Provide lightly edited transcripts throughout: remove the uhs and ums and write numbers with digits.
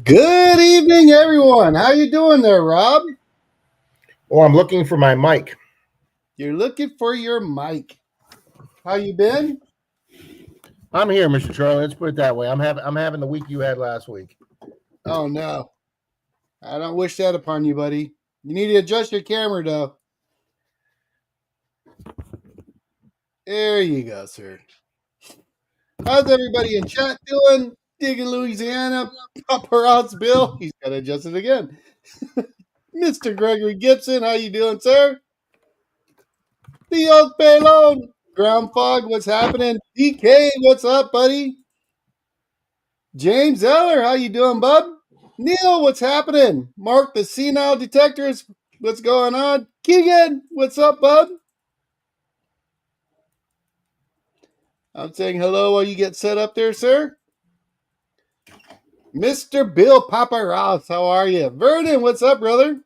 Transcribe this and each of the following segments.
Good evening, everyone. How you doing there, Rob? Oh, I'm looking for my mic. You're looking for your mic. How you been? I'm here, Mr. Charlie. Let's put it that way. I'm having the week you had last week. Oh no, I don't wish that upon you, buddy. You need to adjust your camera, though. There you go, sir. How's everybody in chat doing? Digging Louisiana, Paparazzi Bill. He's got to adjust it again. Mr. Gregory Gibson, how you doing, sir? Theo Pelon, Ground Fog, what's happening? DK, what's up, buddy? James Eller, how you doing, bub? Neil, what's happening? Mark, the senile detectors, what's going on? Keegan, what's up, bub? I'm saying hello while you get set up there, sir. Mr. Bill Paparazzi, how are you? Vernon, what's up, brother?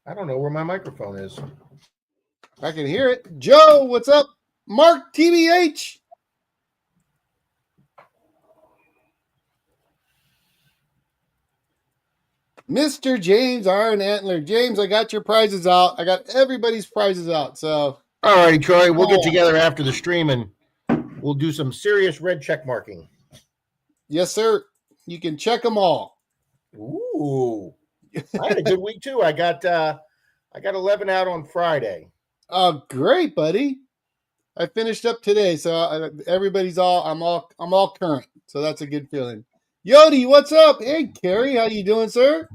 I don't know where my microphone is. I can hear it. Joe, what's up? Mark TBH. Mr. James Iron Antler. James, I got your prizes out. I got everybody's prizes out. So, all righty, Troy. We'll get together after the stream and we'll do some serious red check marking. Yes, sir. You can check them all. Ooh, I had a good week too. I got 11 out on Friday. Oh, great, buddy. I finished up today, so everybody's I'm all current. So that's a good feeling. Yodi, what's up? Hey, Carrie, how you doing, sir?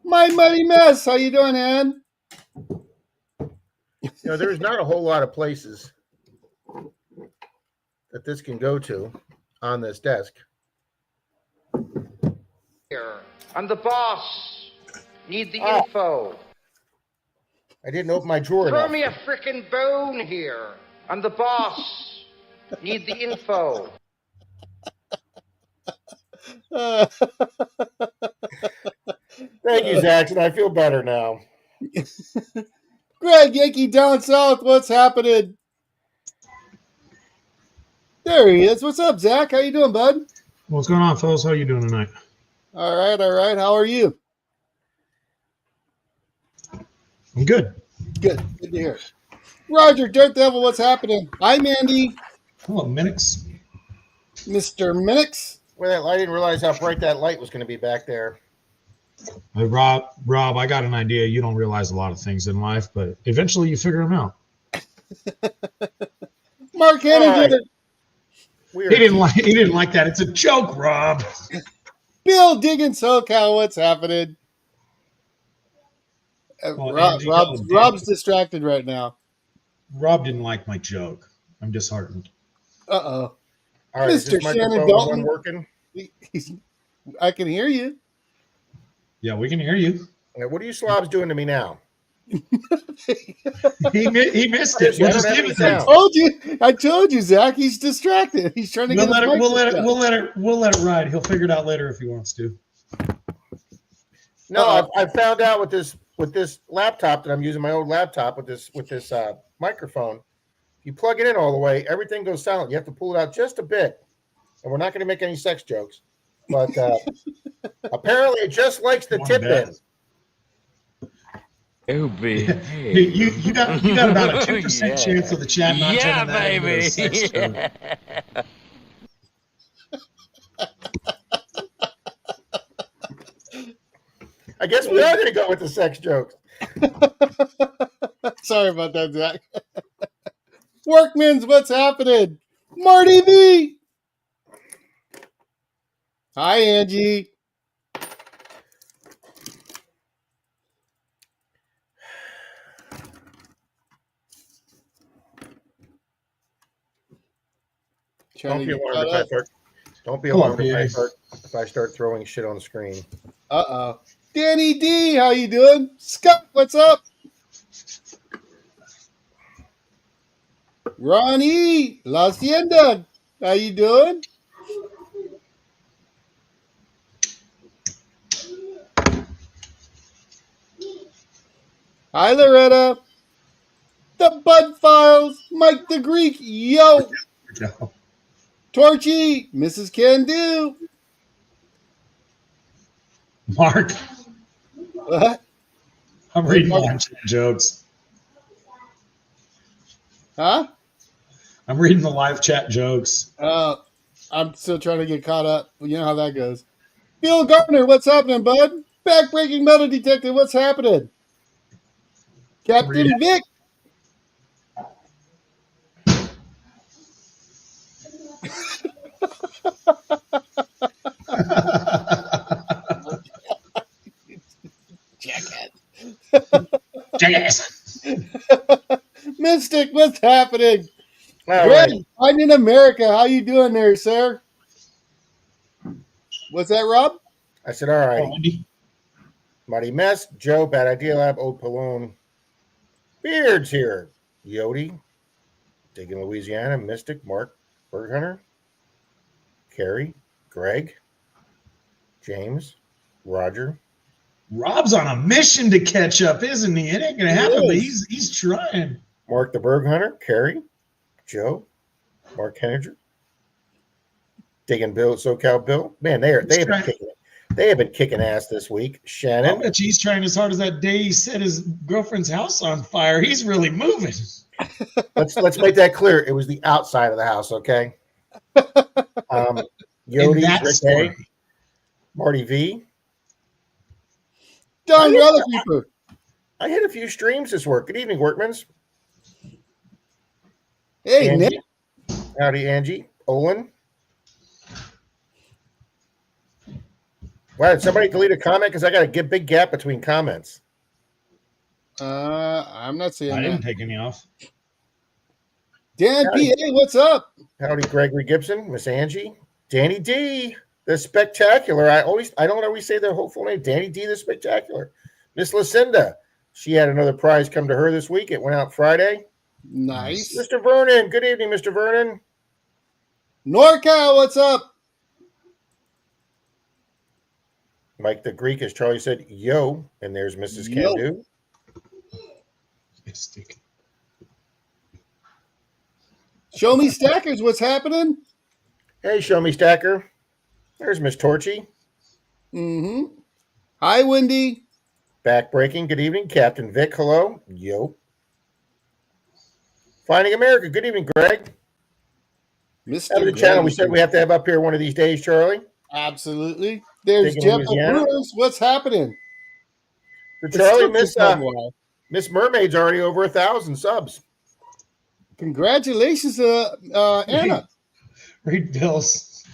My Muddy Mess, how you doing, Ann? There's not a whole lot of places that this can go to on this desk. Here, I'm the boss. Need the info. I didn't open my drawer. Throw me a frickin' bone here. I'm the boss. Need the info. Thank you, Jackson. I feel better now. Greg Yankee down south, what's happening? There he is. What's up, Zach? How you doing, bud? What's going on, fellas? How you doing tonight? All right, all right. How are you? I'm good. Good. Good to hear. Roger, Dirt Devil, what's happening? Hi, Mandy. Hello, Minix. Mr. Minix. Well, I didn't realize how bright that light was going to be back there. Hey, Rob, I got an idea. You don't realize a lot of things in life, but eventually you figure them out. Mark Henninger. He didn't like that. It's a joke, Rob. Bill Diggins SoCal, what's happening? Rob's distracted right now. Rob didn't like my joke. I'm disheartened. Uh-oh. All right, Mr. Shannon Dalton working? I can hear you. Yeah, we can hear you. What are you slobs doing to me now? he missed it. We'll just give it. I told you, Zach. He's distracted. He's trying to get. We'll let it ride. He'll figure it out later if he wants to. No, I found out with this laptop that I'm using, my old laptop with this microphone. If you plug it in all the way, everything goes silent. You have to pull it out just a bit, and we're not going to make any sex jokes. But apparently, it just likes the tip in. Oh, baby. You got about a 2% chance of the chat not turning that into a sex joke. I guess we are going to go with the sex jokes. Sorry about that, Zach. Workman's, what's happening? Marty V. Hi, Angie. Don't be alarmed if I start throwing shit on the screen. Uh-oh. Danny D, how you doing? Scott, what's up? Ronnie, La Hacienda, how you doing? Hi, Loretta. The Bud Files, Mike the Greek, yo. Torchy, Mrs. Can Do. Mark, What? I'm Hey, reading Mark. live chat jokes. Huh? I'm reading the live chat jokes. I'm still trying to get caught up. You know how that goes. Bill Gardner, what's happening, bud? Backbreaking metal detective, what's happening? Read Captain Vic. Jackass. Mystic, what's happening? All Greg, right. Finding America, how you doing there, sir? What's that, Rob? I said, all Oh, righty. Wendy. Muddy Mess, Joe, Bad Idea Lab, Old Paloon. Beards here. Yodi, Digging Louisiana, Mystic, Mark, Bird Hunter, Carrie, Greg, James, Roger, Rob's on a mission to catch up, isn't he? It ain't gonna He happen, but is. he's trying. Mark the Berg Hunter, Carrie, Joe, Mark Henninger, Digging Bill, SoCal Bill. Man, they have been kicking it. They have been kicking ass this week. I Shannon. bet you he's trying as hard as that day he set his girlfriend's house on fire. He's really moving. Let's make that clear. It was the outside of the house, okay? In Yodi, that Rick story. A, Marty V. Don Relic Reaper. I hit a few streams this work. Good evening, workmans. Hey, Angie. Nick. Howdy, Angie. Olin. Wow, did somebody delete a comment? Because I got a big gap between comments. I'm not seeing I that. didn't take any off. Dan Howdy. PA, what's up? Howdy, Gregory Gibson, Miss Angie, Danny D, the Spectacular. I don't always say their whole full name. Danny D, the Spectacular. Miss Lucinda, she had another prize come to her this week. It went out Friday. Nice. Mr. Vernon, good evening, Mr. Vernon. NorCal, what's up? Mike the Greek, as Charlie said, yo, and there's Mrs. Yo. Can Do. Show me Stackers, what's happening? Hey, show me Stacker. There's Miss Torchy. Mm-hmm. Hi, Wendy. Backbreaking, good evening. Captain Vic, hello. Yo. Finding America, good evening, Greg. Mr. Out of the channel we said we have to have up here one of these days, Charlie. Absolutely. There's Digging Jeff Louisiana. Brewers. What's happening? So It Charlie, still takes a while. Miss Mermaid's already over 1,000 subs. Congratulations, Anna. Read Bill's.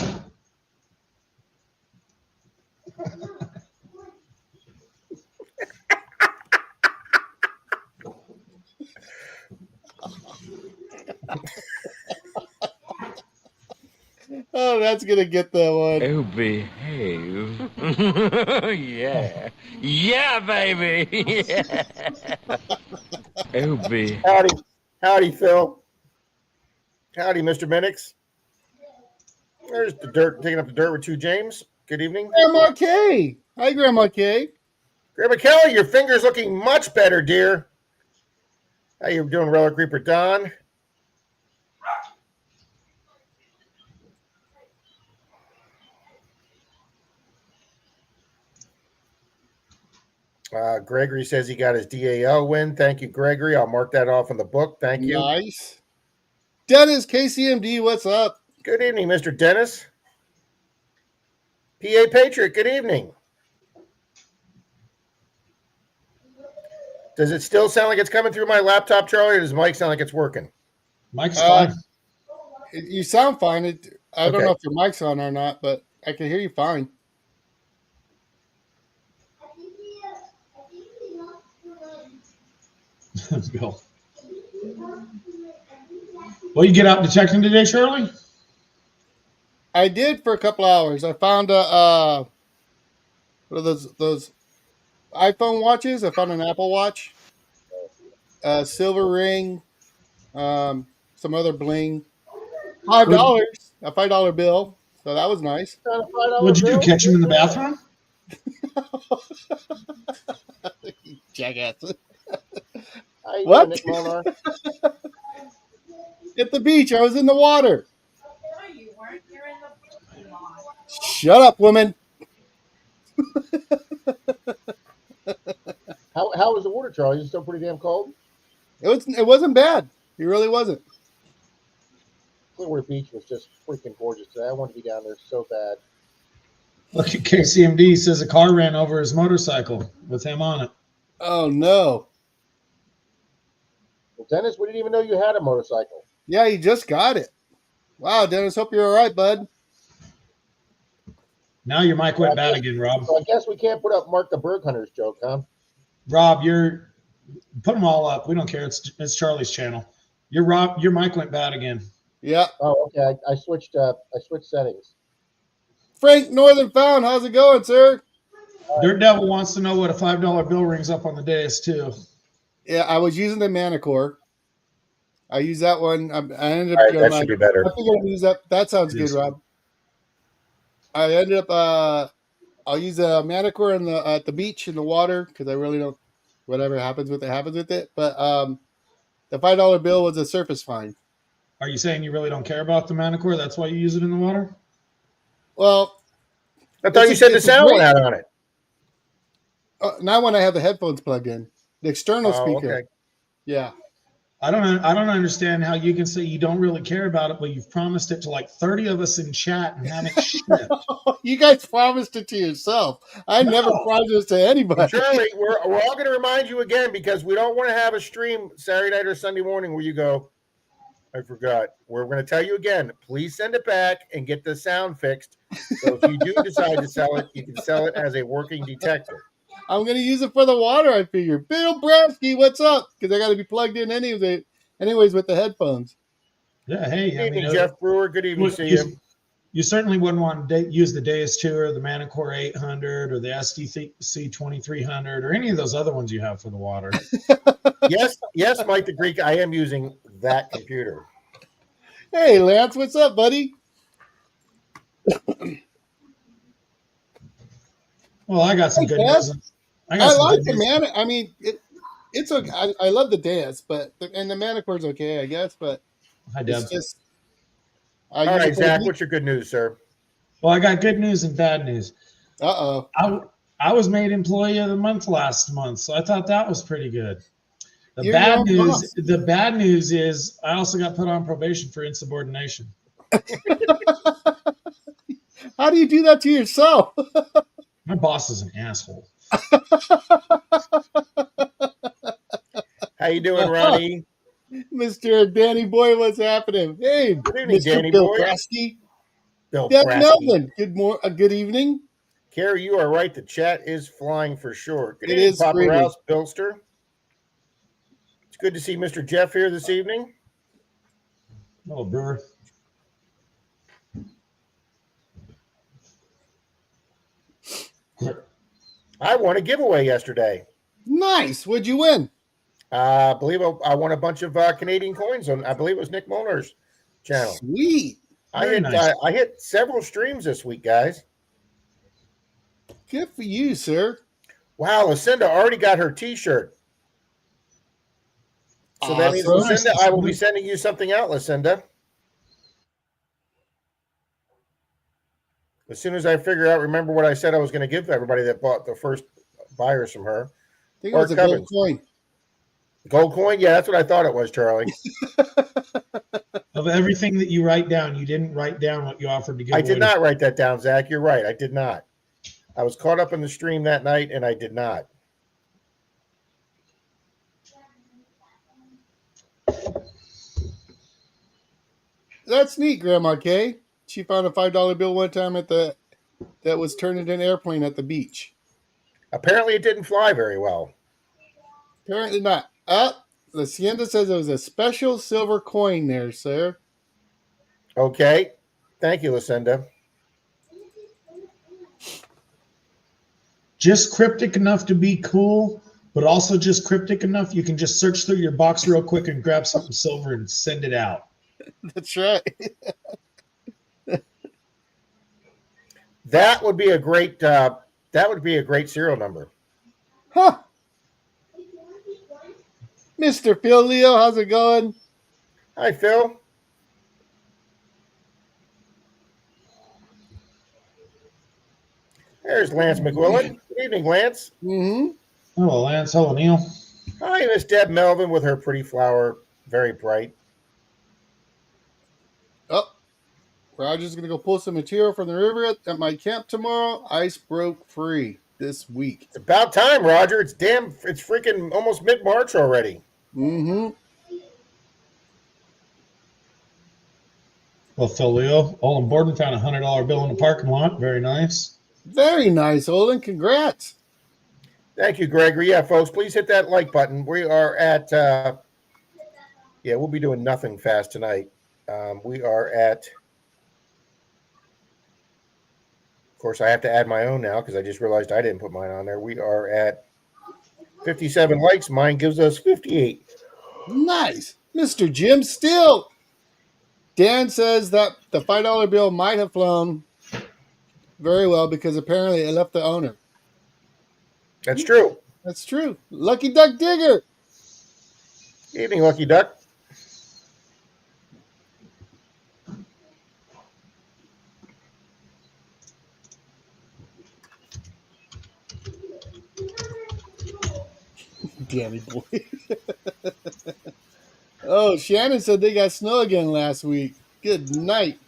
Oh, that's gonna get that one. Oh, behave. Yeah. Yeah, baby. Yeah. Oh, behave. Howdy, Phil. Howdy, Mr. Minix. There's the dirt, taking up the dirt with 2 James. Good evening. Grandma K. Hi, Grandma K. Grandma Kelly, your finger's looking much better, dear. How you doing, Relic Reaper Don? Gregory says he got his DAL win. Thank you, Gregory. I'll mark that off in the book. Thank you. Nice. Dennis KCMD, what's up? Good evening, Mr. Dennis. PA Patriot, good evening. Does it still sound like it's coming through my laptop, Charlie, or does Mike sound like it's working? Mike's fine. You sound fine. I don't Okay. know if your mic's on or not, but I can hear you fine. Bill. Well, you get out detecting today, Shirley? I did for a couple hours. I found what are those iPhone watches? I found an Apple Watch, a silver ring, some other bling. $5, a $5 bill. So that was nice. What'd you do? Catch him in the bathroom? Jackass. How you What? doing, Nick Molnar? At the beach. I was in the water. No, you weren't. Shut up, woman. How was the water, Charlie? Is it still pretty damn cold? It wasn't bad. It really wasn't. Clearwater Beach was just freaking gorgeous today. I wanted to be down there so bad. Look at KCMD says a car ran over his motorcycle with him on it. Oh no. Well, Dennis, we didn't even know you had a motorcycle. Yeah, you just got it. Wow, Dennis, hope you're all right, bud. Now your mic went bad again, Rob. So I guess we can't put up Mark the Berg Hunters joke, huh? Rob, you're put them all up. We don't care. It's Charlie's channel. Your mic went bad again. Yeah. Oh, okay. I switched settings. Frank Northern Found, how's it going, sir? Dirt Devil wants to know what a $5 bill rings up on the dais too. Yeah, I was using the Manicore. I used that one. I ended up. All right, that should be better. I think I'll use that. That sounds good, Rob. I ended up. I'll use the Manicore at the beach in the water because I really don't. Whatever happens with it. But the $5 bill was a surface fine. Are you saying you really don't care about the Manicore? That's why you use it in the water? Well, I thought you said the sound went out on it. Not when I have the headphones plugged in. The external speaker. Okay. Yeah. I don't understand how you can say you don't really care about it, but you've promised it to like 30 of us in chat and haven't shipped. You guys promised it to yourself. I never promised it to anybody. Well, Charlie, we're all going to remind you again because we don't want to have a stream Saturday night or Sunday morning where you go, I forgot. We're going to tell you again, please send it back and get the sound fixed. So if you do decide to sell it, you can sell it as a working detector. I'm going to use it for the water, I figure. Bill Browski, what's up? Because I got to be plugged in anyways with the headphones. Yeah, hey. Good evening, Jeff Brewer. Good evening to you. You certainly wouldn't want to use the Deus 2 or the Manicore 800 or the SDC 2300 or any of those other ones you have for the water. Yes, Mike the Greek, I am using that computer. Hey, Lance, what's up, buddy? Well, I got some good news. I like the man. I mean, it's okay. I love the Deus, and the Manicore's okay, I guess. But it's just. All right, Zach, what's your good news, sir? Well, I got good news and bad news. I was made Employee of the Month last month, so I thought that was pretty good. The bad news is I also got put on probation for insubordination. How do you do that to yourself? My boss is an asshole. How you doing, Ronnie? Mr. Danny Boy, what's happening? Hey, good evening, Mr. Danny Bill Boy. Krasky. Bill Melvin. Good evening. Carrie, you are right. The chat is flying for sure. Good evening, Papa Rouse, Billster. It's good to see Mr. Jeff here this evening. Hello, Brewer. I won a giveaway yesterday. Nice. What'd you win? I believe I won a bunch of Canadian coins on. I believe it was Nick Molnar's channel. Sweet. I hit several streams this week, guys. Good for you, sir. Wow, Lucinda already got her T-shirt. So that means, Lucinda, I will be sending you something out, Lucinda. As soon as I remember what I said I was going to give to everybody that bought the first buyers from her. I think it was a gold coin. Gold coin? Yeah, that's what I thought it was, Charlie. Of everything that you write down, you didn't write down what you offered to give away. I did not write that down, Zach. You're right. I did not. I was caught up in the stream that night, and I did not. That's neat, Grandma Kay. She found a $5 bill one time that was turned into an airplane at the beach. Apparently, it didn't fly very well. Apparently not. Lucinda says it was a special silver coin there, sir. Okay. Thank you, Lucinda. Just cryptic enough to be cool, but also just cryptic enough you can just search through your box real quick and grab something silver and send it out. That's right. That would be a great serial number. Huh. Mr. Phil Leo, how's it going? Hi, Phil. There's Lance McGuillan. Good evening, Lance. Mm-hmm. Hello, Lance. Hello, Neil. Hi, Miss Deb Melvin with her pretty flower, very bright. Oh, Roger's going to go pull some material from the river at my camp tomorrow. Ice broke free this week. It's about time, Roger. It's freaking almost mid-March already. Mm-hmm. Well, Phil Leo, Olin Borden found a $100 bill in the parking lot. Very nice. Very nice, Olin. Congrats. Thank you, Gregory. Yeah, folks, please hit that like button. We are at, we'll be doing nothing fast tonight. We are at, of course, I have to add my own now because I just realized I didn't put mine on there. We are at 57 likes. Mine gives us 58. Nice. Mr. Jim Steele. Dan says that the $5 bill might have flown very well because apparently it left the owner. That's true. That's true. Lucky Duck Digger. Evening, Lucky Duck. Danny boy. Oh, Shannon said they got snow again last week. Good night.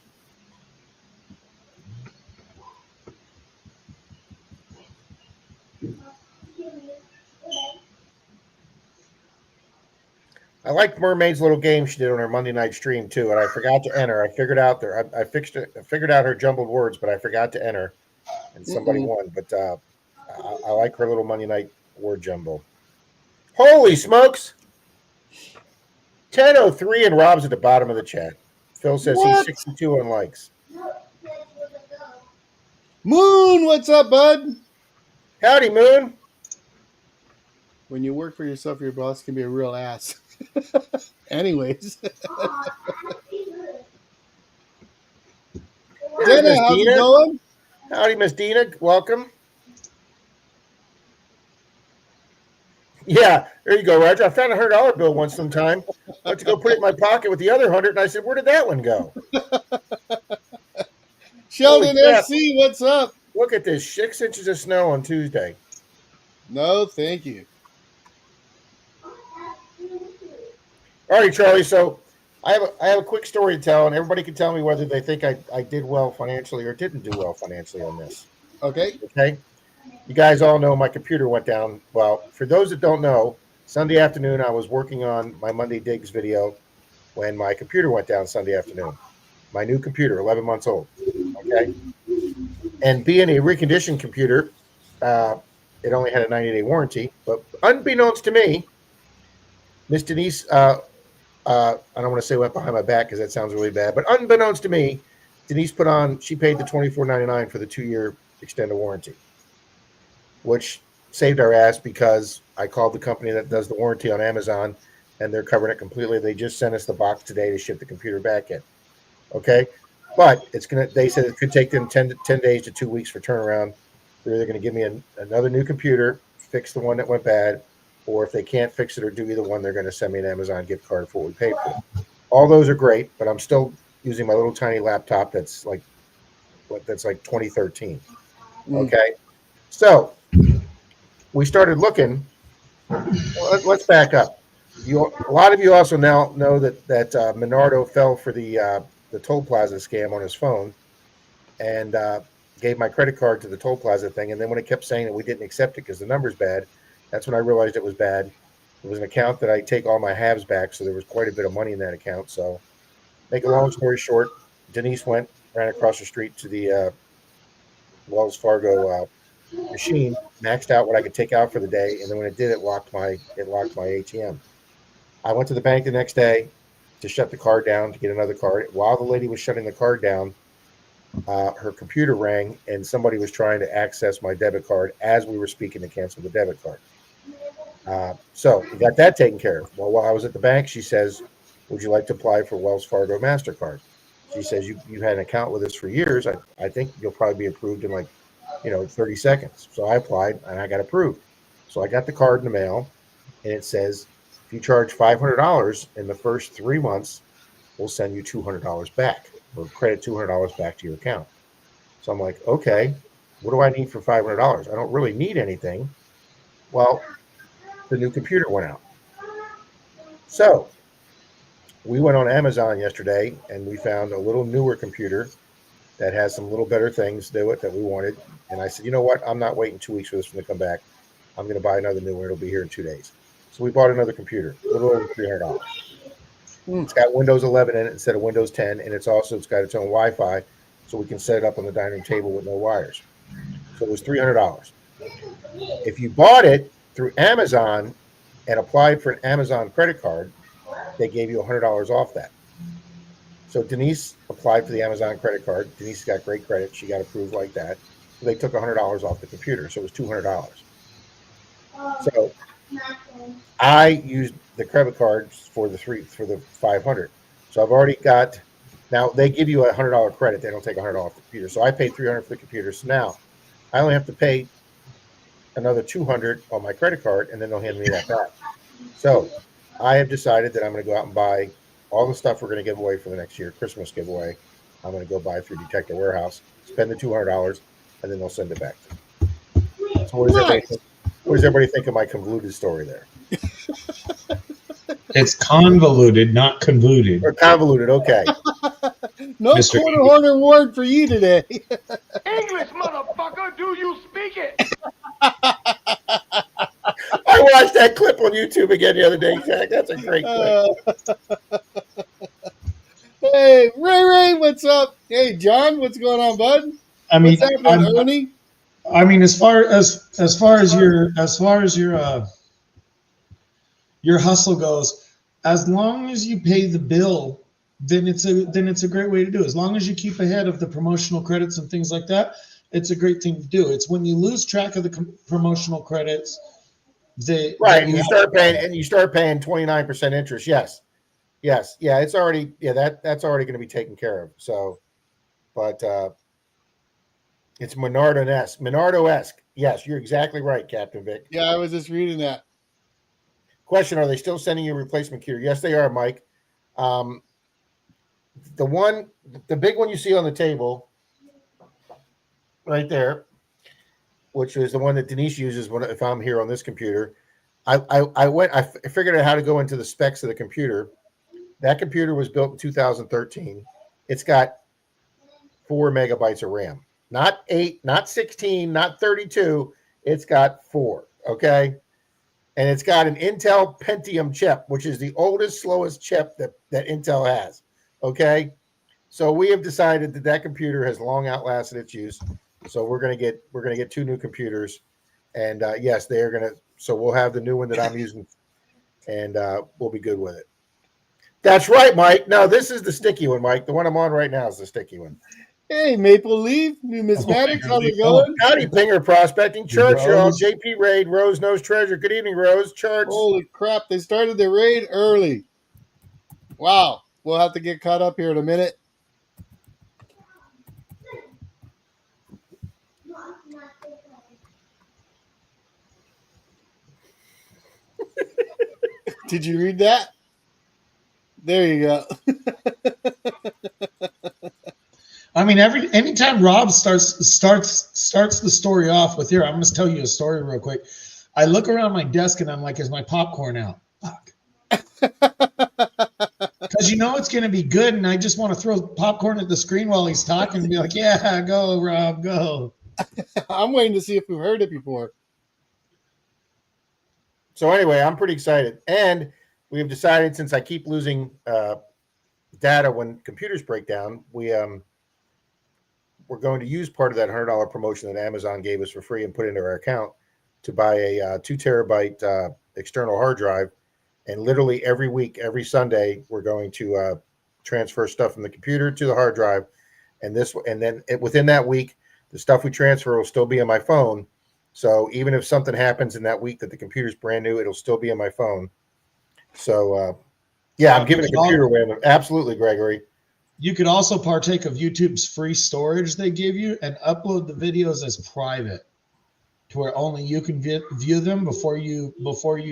I liked Mermaid's little game she did on her Monday night stream too, and I forgot to enter. I figured out there. I fixed it. I figured out her jumbled words, but I forgot to enter, and somebody won. But I like her little Monday night word jumble. Holy smokes! 10:03 and Rob's at the bottom of the chat. Phil says he's 62 on likes. Moon, what's up, bud? Howdy, Moon. When you work for yourself, your boss can be a real ass. Anyways. Dana, how's it going? Howdy, Miss Dina. Welcome. Yeah, there you go, Roger. I found a $100 bill once sometime. I went to go put it in my pocket with the other 100, and I said, "Where did that one go?" Sheldon FC, what's up? Look at this, 6 inches of snow on Tuesday. No, thank you. All right, Charlie. So I have a quick story to tell, and everybody can tell me whether they think I did well financially or didn't do well financially on this. Okay. Okay. You guys all know my computer went down. Well, for those that don't know, Sunday afternoon I was working on my Monday Digs video when my computer went down Sunday afternoon. My new computer, 11 months old. Okay. And being a reconditioned computer, it only had a 90-day warranty. But unbeknownst to me, Miss Denise, I don't want to say went behind my back because that sounds really bad, but unbeknownst to me, Denise she paid the $24.99 for the 2-year extended warranty, which saved our ass because I called the company that does the warranty on Amazon and they're covering it completely. They just sent us the box today to ship the computer back in. Okay. But they said it could take them 10 days to 2 weeks for turnaround. They're either going to give me another new computer, fix the one that went bad, or if they can't fix it or do either one, they're going to send me an Amazon gift card for what we paid for. All those are great, but I'm still using my little tiny laptop that's like 2013. Okay. So we started looking. Well, let's back up. A lot of you also now know that Minardo fell for the toll plaza scam on his phone and gave my credit card to the toll plaza thing. And then when it kept saying that we didn't accept it because the number's bad, that's when I realized it was bad. It was an account that I take all my halves back, so there was quite a bit of money in that account. So make a long story short, Denise ran across the street to the Wells Fargo machine, maxed out what I could take out for the day, and then when it did, it locked my ATM. I went to the bank the next day to shut the card down to get another card. While the lady was shutting the card down, her computer rang, and somebody was trying to access my debit card as we were speaking to cancel the debit card. So we got that taken care of. Well, while I was at the bank, she says, "Would you like to apply for Wells Fargo MasterCard?" She says, you had an account with us for years. I think you'll probably be approved in 30 seconds. So I applied and I got approved. So I got the card in the mail, and it says, if you charge $500 in the first 3 months, we'll send you $200 back or credit $200 back to your account. So I'm like, okay. What do I need for $500? I don't really need anything. Well, the new computer went out. So we went on Amazon yesterday and we found a little newer computer that has some little better things to it that we wanted. And I said, you know what? I'm not waiting 2 weeks for this one to come back. I'm going to buy another new one. It'll be here in 2 days. So we bought another computer, a little over $300. It's got Windows 11 in it instead of Windows 10, and it's got its own Wi-Fi, so we can set it up on the dining table with no wires. So it was $300. If you bought it through Amazon and applied for an Amazon credit card, they gave you $100 off that. So Denise applied for the Amazon credit card. Denise got great credit. She got approved like that. So they took $100 off the computer. So it was $200. So I used the credit cards for the 500. So I've already got. Now they give you $100 credit. They don't take $100 off the computer. So I paid $300 for the computer. So now I only have to pay another $200 on my credit card, and then they'll hand me that back. So I have decided that I'm going to go out and buy all the stuff we're going to give away for the next year, Christmas giveaway. I'm going to go buy through Detective Warehouse, spend the $200, and then they'll send it back. So what does everybody think of my convoluted story there? It's convoluted, not convoluted. Or convoluted, okay. No quarter horn award for you today. English, motherfucker, do you speak it? I watched that clip on YouTube again the other day, Jack. That's a great clip. Hey, Ray, what's up? Hey, John, what's going on, bud? I mean, what's happening, Ernie? I mean, as far as your hustle goes, as long as you pay the bill, then it's a great way to do it. As long as you keep ahead of the promotional credits and things like that, it's a great thing to do. It's when you lose track of the promotional credits, and you start paying 29% interest. Yes, yeah, it's already that's already going to be taken care of. So, but it's Menardo-esque. Yes, you're exactly right, Captain Vic. Yeah, I was just reading that. Question: are they still sending you a replacement computer? Yes, they are, Mike. The big one you see on the table, right there, which is the one that Denise uses if I'm here on this computer. I figured out how to go into the specs of the computer. That computer was built in 2013. It's got 4 megabytes of RAM, not 8, not 16, not 32. It's got 4. Okay. And it's got an Intel Pentium chip, which is the oldest, slowest chip that Intel has. Okay. So we have decided that computer has long outlasted its use. So we're gonna get 2 new computers, and yes, they are gonna. So we'll have the new one that I'm using, and we'll be good with it. That's right, Mike. No, this is the sticky one, Mike. The one I'm on right now is the sticky one. Hey, Maple Leaf, numismatics, how's it going? Howdy, Pinger Prospecting Church, y'all. JP Raid, Rose Knows Treasure. Good evening, Rose. Church. Holy crap, they started the raid early. Wow, we'll have to get caught up here in a minute. Did you read that? There you go. I mean, anytime Rob starts the story off with here, I'm going to tell you a story real quick. I look around my desk and I'm like, is my popcorn out? Fuck. Because it's going to be good, and I just want to throw popcorn at the screen while he's talking and be like, yeah, go, Rob, go. I'm waiting to see if we've heard it before. So anyway, I'm pretty excited. And we've decided, since I keep losing data when computers break down, we're going to use part of that $100 promotion that Amazon gave us for free and put into our account to buy a 2 terabyte external hard drive. And literally every week, every Sunday, we're going to transfer stuff from the computer to the hard drive. And then within that week, the stuff we transfer will still be on my phone. So even if something happens in that week that the computer's brand new, it'll still be on my phone. So, I'm giving a computer away. Absolutely, Gregory. You could also partake of YouTube's free storage they give you and upload the videos as private, to where only you can view them before you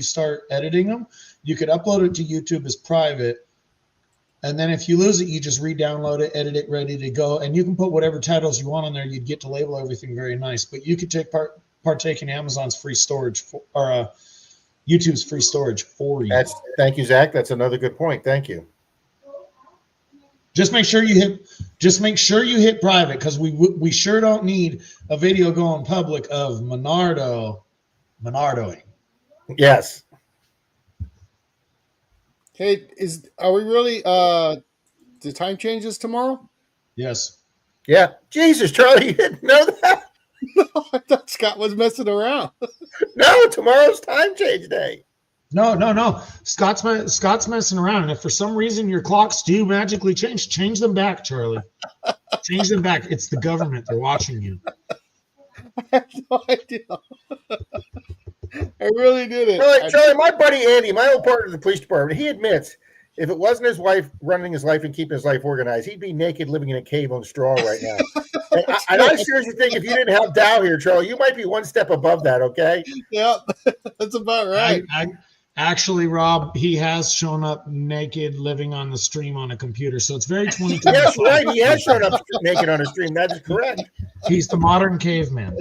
start editing them. You could upload it to YouTube as private, And then if you lose it, you just re-download it, edit it, ready to go. And you can put whatever titles you want on there. You'd get to label everything very nice. But you could partake in Amazon's free storage or YouTube's free storage for you. Thank you, Zach. That's another good point. Thank you. Just make sure you hit private, because we sure don't need a video going public of Monardoing. Yes. Hey, are we really the time changes tomorrow? Yes. Yeah. Jesus, Charlie, you didn't know that? No, I thought Scott was messing around. No, tomorrow's time change day. No. Scott's messing around, and if for some reason your clocks do magically change them back, Charlie. Change them back. It's the government. They're watching you. I have no idea. I really didn't. Charlie, my buddy Andy, my old partner in the police department, he admits if it wasn't his wife running his life and keeping his life organized, he'd be naked living in a cave on straw right now. and I seriously think if you didn't have Dow here, Charlie, you might be one step above that, okay? Yep, that's about right. Actually, Rob, he has shown up naked living on the stream on a computer, so it's very 2025. Yes, right. He has shown up naked on a stream. That is correct. He's the modern caveman.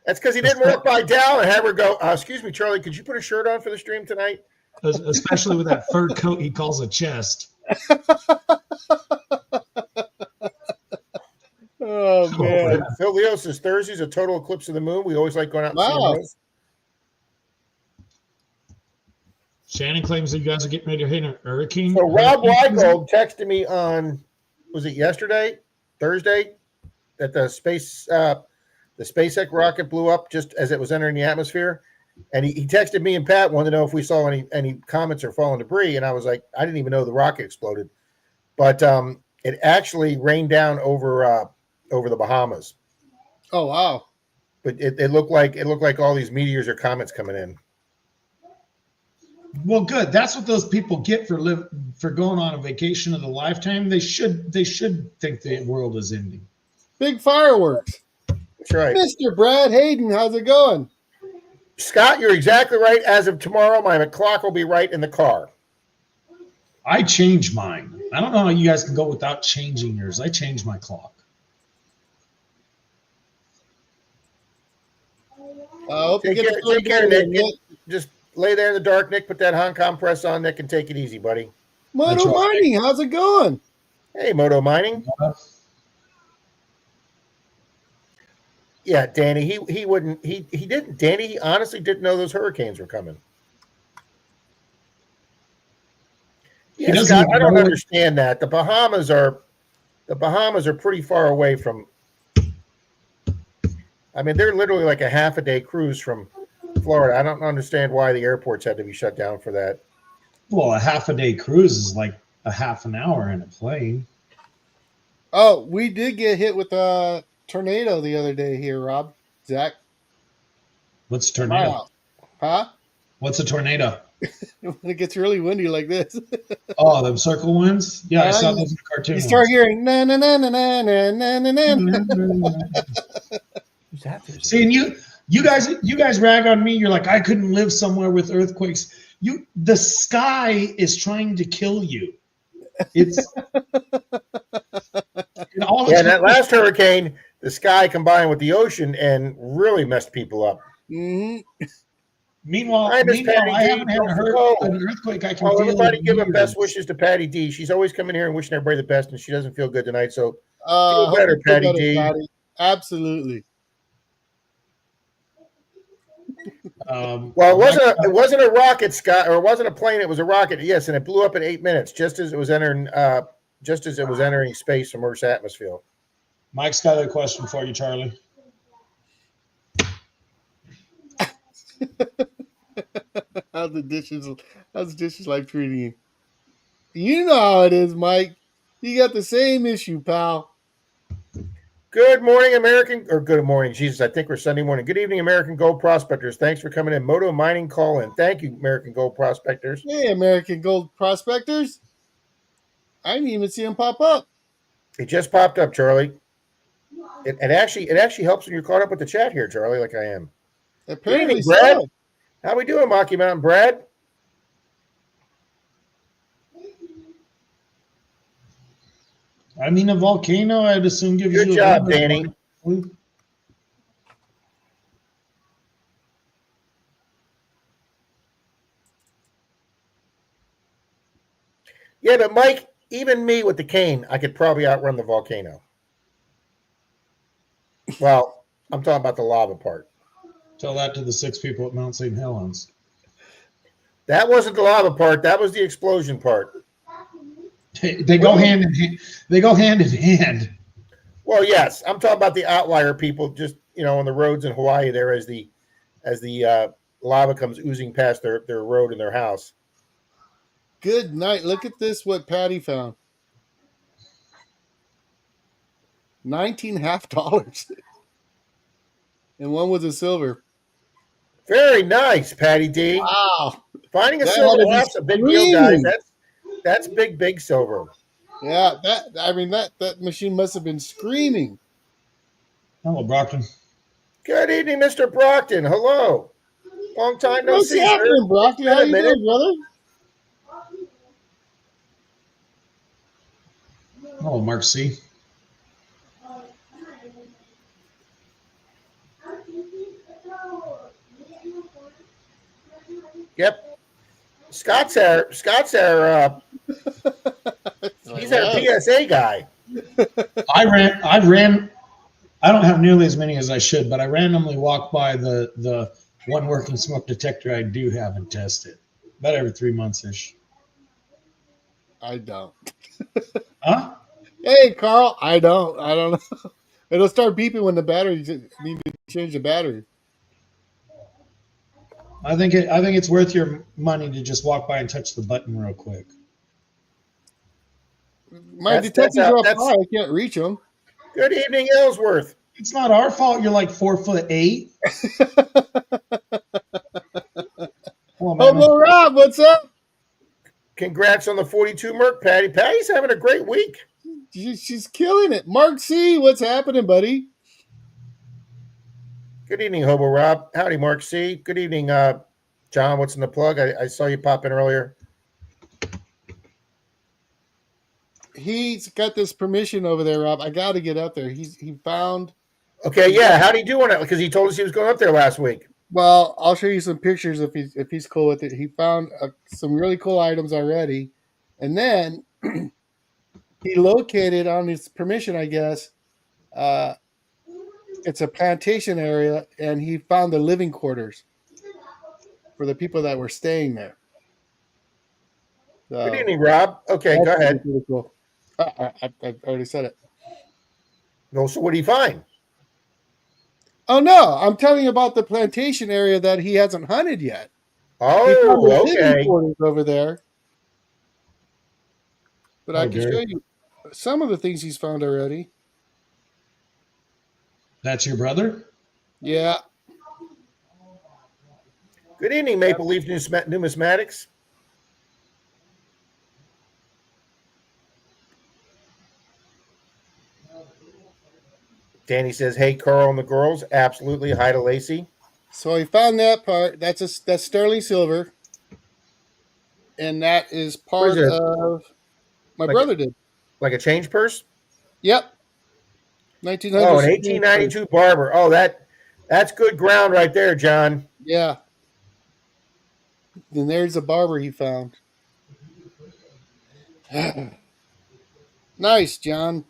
That's because he didn't walk by Dow and have her go, excuse me, Charlie, could you put a shirt on for the stream tonight? Especially with that fur coat he calls a chest. Oh, man. Phil Leo says Thursday's a total eclipse of the moon. We always like going out and seeing the moon. Shannon claims that you guys are getting ready to hit a hurricane. So Rob Weigold texted me on, was it Thursday, that the SpaceX rocket blew up just as it was entering the atmosphere. And he texted me and Pat, wanted to know if we saw any comets or falling debris. And I was like, I didn't even know the rocket exploded. But it actually rained down over the Bahamas. Oh, wow. But it looked like all these meteors or comets coming in. Well, good. That's what those people get for going on a vacation of a lifetime. They should think the world is ending. Big fireworks. That's right. Mr. Brad Hayden, how's it going? Scott, you're exactly right. As of tomorrow, my clock will be right in the car. I changed mine. I don't know how you guys can go without changing yours. I changed my clock. Take care, Nick. Just lay there in the dark, Nick. Put that Hong Kong press on, Nick, and take it easy, buddy. Moto Mining, how's it going? Hey, Moto Mining. Yeah, Danny, he didn't. Danny, he honestly didn't know those hurricanes were coming. Yeah, Scott, I don't understand that. The Bahamas are pretty far away from. I mean, they're literally like a half a day cruise from Florida. I don't understand why the airports had to be shut down for that. Well, a half a day cruise is like a half an hour in a plane. Oh, we did get hit with a tornado the other day here, Rob. Zach. What's a tornado? Huh? What's a tornado? When it gets really windy like this. Oh, them circle winds? Yeah, I saw those in the cartoon. You start hearing na na na na na na na na na. See, and you guys rag on me. You're like, I couldn't live somewhere with earthquakes. The sky is trying to kill you. It's that last hurricane, the sky combined with the ocean and really messed people up. Mm-hmm. Meanwhile, I haven't had an earthquake I can feel. Everybody give her best wishes to Patty D. She's always coming here and wishing everybody the best, and she doesn't feel good tonight. So feel better, Patty D. Patty. Absolutely. Well, it wasn't a rocket, Scott, or it wasn't a plane. It was a rocket. Yes, and it blew up in 8 minutes, just as it was entering space from Earth's atmosphere. Mike's got a question for you, Charlie. How's the dishes like treating you? You know how it is, Mike. You got the same issue, pal. Good morning, American, or good morning, Jesus. I think we're Sunday morning. Good evening, American Gold Prospectors. Thanks for coming in. Moto Mining call in. Thank you, American Gold Prospectors. Hey, American Gold Prospectors. I didn't even see them pop up. It just popped up, Charlie. It actually helps when you're caught up with the chat here, Charlie, like I am. Apparently, Brad. So. How we doing, Mocky Mountain, Brad? I mean, a volcano, I'd assume gives Good you job, a little bit Danny. more. Yeah, but Mike, even me with the cane, I could probably outrun the volcano. Well, I'm talking about the lava part. Tell that to the 6 people at Mount St. Helens. That wasn't the lava part. That was the explosion part. They go hand in hand. They go hand in hand. Well, yes, I'm talking about the outlier people, just on the roads in Hawaii there as the lava comes oozing past their road and their house. Good night. Look at this. What Patty found. $19.50. And one was a silver. Very nice, Patty D. Wow. Finding a That silver had to be half's a big deal, guys. screaming. That's big silver. Yeah, that machine must have been screaming. Hello, Brockton. Good evening, Mr. Brockton. Hello. Long time no What's see, happening, sir. Brockton? How you doing, brother? Hello, Mark C. Yep. Scott's our he's our PSA guy. I ran. I don't have nearly as many as I should, but I randomly walk by the one working smoke detector I do have and test it about every 3 months ish. I don't. Huh? Hey, Carl. I don't know. It'll start beeping when the battery need to change the battery. I think it's worth your money to just walk by and touch the button real quick. My detectors are up high. I can't reach them. Good evening, Ellsworth. It's not our fault. You're like 4'8". Hello, Rob. What's up? Congrats on the 42 Merc, Patty. Patty's having a great week. She's killing it. Mark C, what's happening, buddy? Good evening, Hobo Rob. Howdy, Mark C. Good evening, John. What's in the plug? I saw you pop in earlier. He's got this permission over there, Rob. I got to get up there. He found. Okay, yeah. How'd he do on it? Because he told us he was going up there last week. Well, I'll show you some pictures if he's cool with it. He found some really cool items already, and then he located on his permission, I guess. It's a plantation area, and he found the living quarters for the people that were staying there. So, good evening, Rob. Okay, go ahead. Really cool. I already said it. No, so what did he find? Oh no, I'm telling you about the plantation area that he hasn't hunted yet. Oh, okay. Over there. But I can show you some of the things he's found already. That's your brother? Yeah. Good evening, Maple Leaf Numismatics. Danny says, "Hey, Carl and the girls." Absolutely. Hi to Lacey. So he found that part. That's sterling silver, and that is part of my brother did. Like a change purse. Yep. 1900. Oh, an 1892 Barber. Oh, that's good ground right there, John. Yeah. Then there's a Barber he found. Nice, John.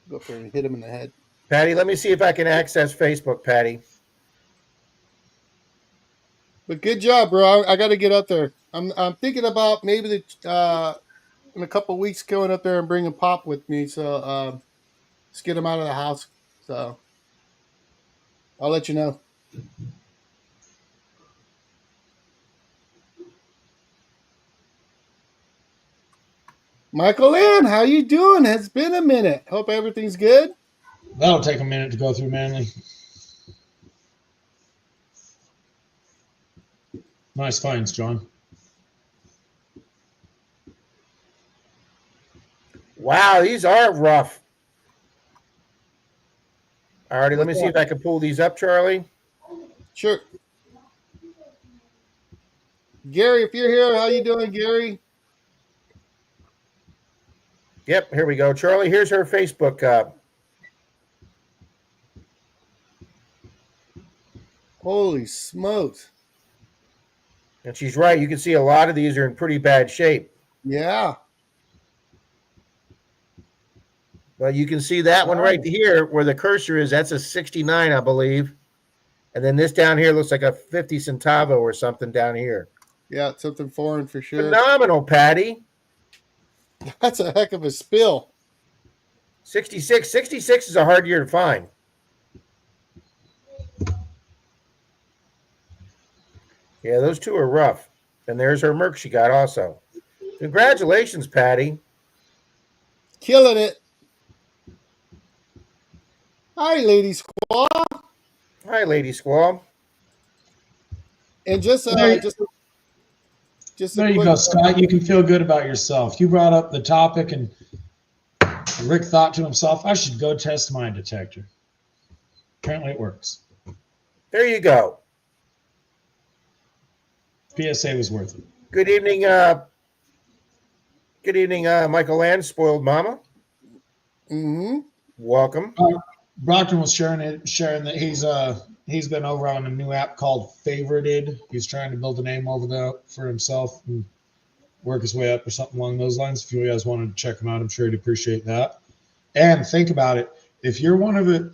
Go up there and hit him in the head. Patty, let me see if I can access Facebook, Patty. But good job, bro. I got to get up there. I'm thinking about maybe in a couple of weeks going up there and bringing Pop with me. So let's get him out of the house. So I'll let you know. Michael Ann, how you doing? It's been a minute. Hope everything's good. That'll take a minute to go through, Manly. Nice finds, John. Wow, these are rough. Alrighty, let me see if I can pull these up, Charlie. Sure. Gary, if you're here, how you doing, Gary? Yep, here we go. Charlie, here's her Facebook. Holy smokes. And she's right. You can see a lot of these are in pretty bad shape. Yeah. But you can see that one right here where the cursor is. That's a 69, I believe. And then this down here looks like a 50 centavo or something down here. Yeah, something foreign for sure. Phenomenal, Patty. That's a heck of a spill. 66. 66 is a hard year to find. Yeah, those two are rough. And there's her Merc she got also. Congratulations, Patty. Killing it. Hi, Lady Squaw. Hi, Lady Squaw. And just there you go, Scott. You can feel good about yourself. You brought up the topic, and Rick thought to himself, I should go test my detector. Apparently it works. There you go. PSA was worth it. Good evening, Michael Land, spoiled mama. Mm-hmm. Welcome. Brockton was sharing that he's been over on a new app called Favorited. He's trying to build a name over there for himself and work his way up or something along those lines. If you guys wanted to check him out, I'm sure he'd appreciate that. And think about it. If you're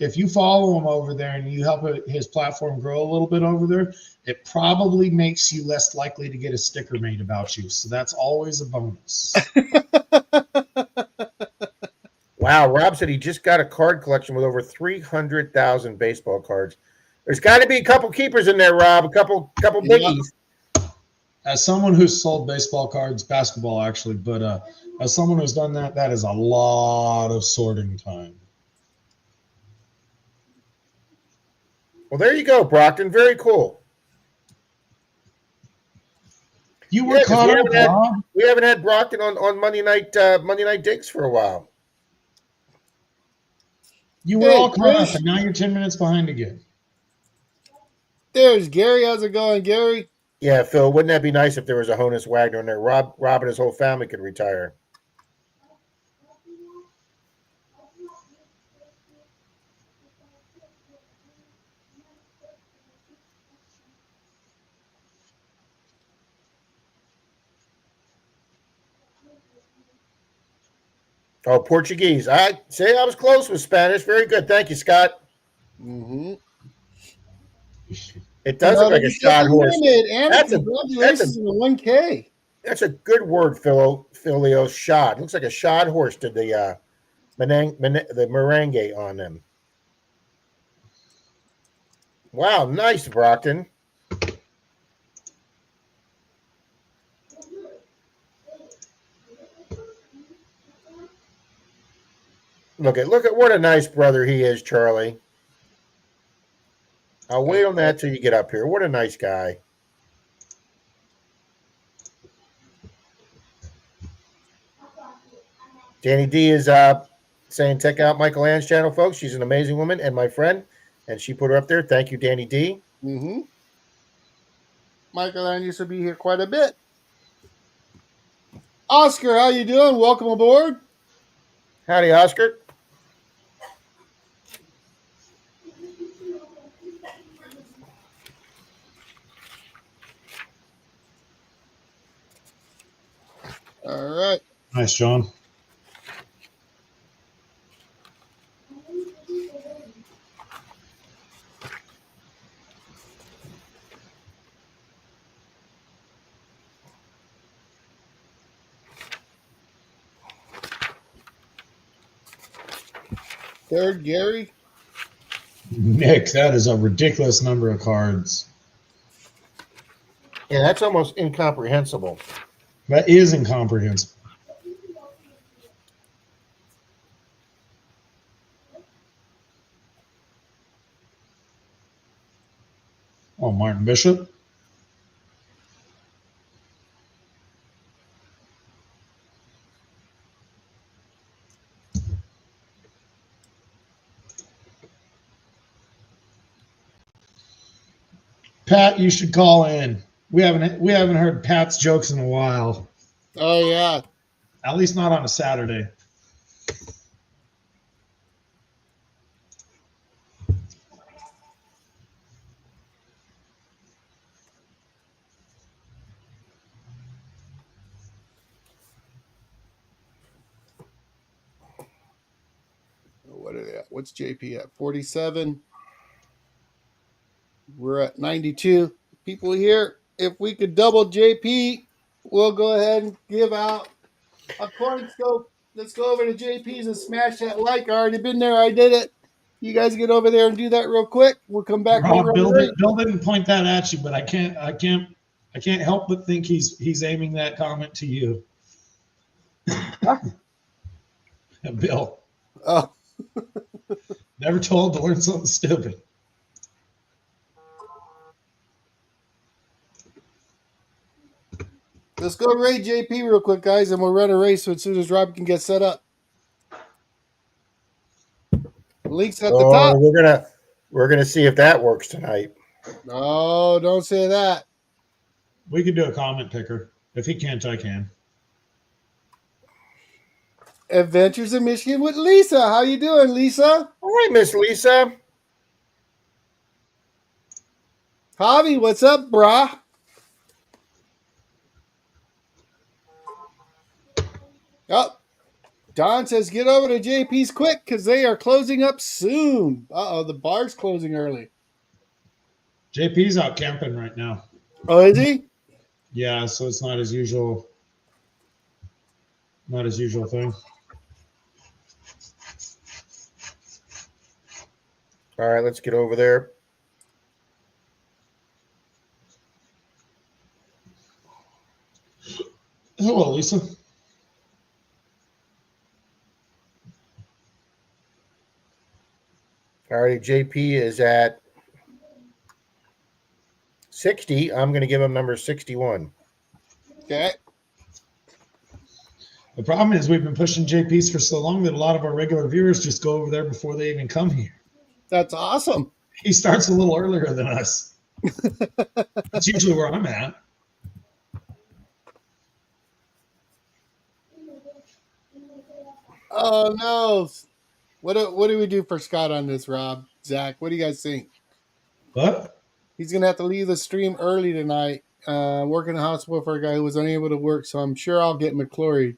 if you follow him over there and you help his platform grow a little bit over there, it probably makes you less likely to get a sticker made about you. So that's always a bonus. Wow, Rob said he just got a card collection with over 300,000 baseball cards. There's got to be a couple keepers in there, Rob. A couple biggies. As someone who's sold baseball cards, basketball actually, but as someone who's done that, that is a lot of sorting time. Well, there you go, Brockton. Very cool. You were caught up, Rob. We haven't had Brockton on Monday night digs for a while. You were all caught up, and now you're 10 minutes behind again. There's Gary. How's it going, Gary? Yeah, Phil, wouldn't that be nice if there was a Honus Wagner in there? Rob and his whole family could retire. Oh, Portuguese. I say I was close with Spanish. Very good. Thank you, Scott. Mm-hmm. It does look like a shod horse. That's a 1K. That's a good word, Filio. Shod. Looks like a shod horse did the merengue on them. Wow, nice, Brockton. Look at what a nice brother he is, Charlie. I'll wait on that till you get up here. What a nice guy. Danny D is saying check out Michael Ann's channel, folks. She's an amazing woman and my friend, and she put her up there. Thank you, Danny D. Mm-hmm. Michael Ann used to be here quite a bit. Oscar, how you doing? Welcome aboard. Howdy, Oscar. All right. Nice, John. Third, Gary. Nick, that is a ridiculous number of cards. Yeah, that's almost incomprehensible. That is incomprehensible. Oh, Martin Bishop. Pat, you should call in. We haven't heard Pat's jokes in a while. Oh yeah. At least not on a Saturday. What are they at? What's JP at? 47. We're at 92 people here. If we could double JP, we'll go ahead and give out a coin scope. Let's go over to JP's and smash that like. I already been there. I did it. You guys get over there and do that real quick. We'll come back. Rob, Bill didn't point that at you, but I can't help but think he's aiming that comment to you. Bill. Oh. Never told to learn something stupid. Let's go raid JP real quick, guys, and we'll run a race as soon as Rob can get set up. Links at the top. We're gonna see if that works tonight. No, don't say that. We can do a comment picker. If he can't, I can. Adventures in Michigan with Lisa. How you doing, Lisa? All right, Miss Lisa. Javi, what's up, brah? Oh, Don says get over to JP's quick because they are closing up soon. Uh-oh, the bar's closing early. JP's out camping right now. Oh, is he? Yeah, so it's not his usual thing. All right, let's get over there. Hello, Lisa. All right, JP is at 60. I'm going to give him number 61. Okay. The problem is we've been pushing JP's for so long that a lot of our regular viewers just go over there before they even come here. That's awesome. He starts a little earlier than us. That's usually where I'm at. Oh, no. What do we do for Scott on this, Rob? Zach, what do you guys think? What? He's going to have to leave the stream early tonight. Working in the hospital for a guy who was unable to work, so I'm sure I'll get McClory.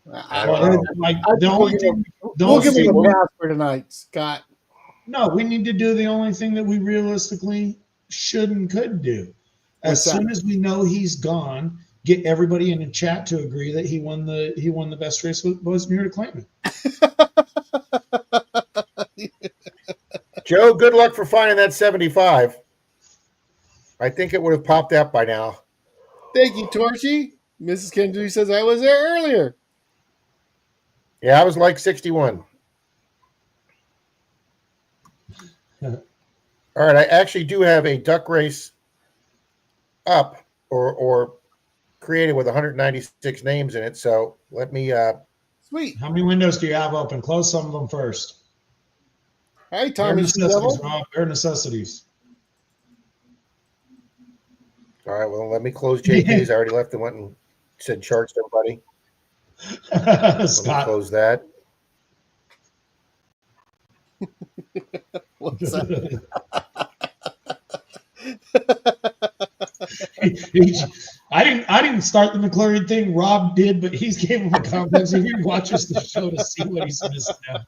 We'll give him a pass for tonight, Scott. No, we need to do the only thing that we realistically should and could do. As soon as we know he's gone, get everybody in the chat to agree that he won the best race was here to claim it. Joe, good luck for finding that 75. I think it would have popped out by now. Thank you, Torchy. Mrs. Kendry says I was there earlier. Yeah, I was like 61. All right, I actually do have a duck race up or created with 196 names in it. So let me sweet. How many windows do you have open? Close some of them first. Hi, Tommy. Bare necessities. All right, well, let me close JP's. I already left and went and said charts to everybody. Let me close that. What's that? I didn't start the McClure thing. Rob did, but he's gave him a compliment. So he watches the show to see what he's missing now.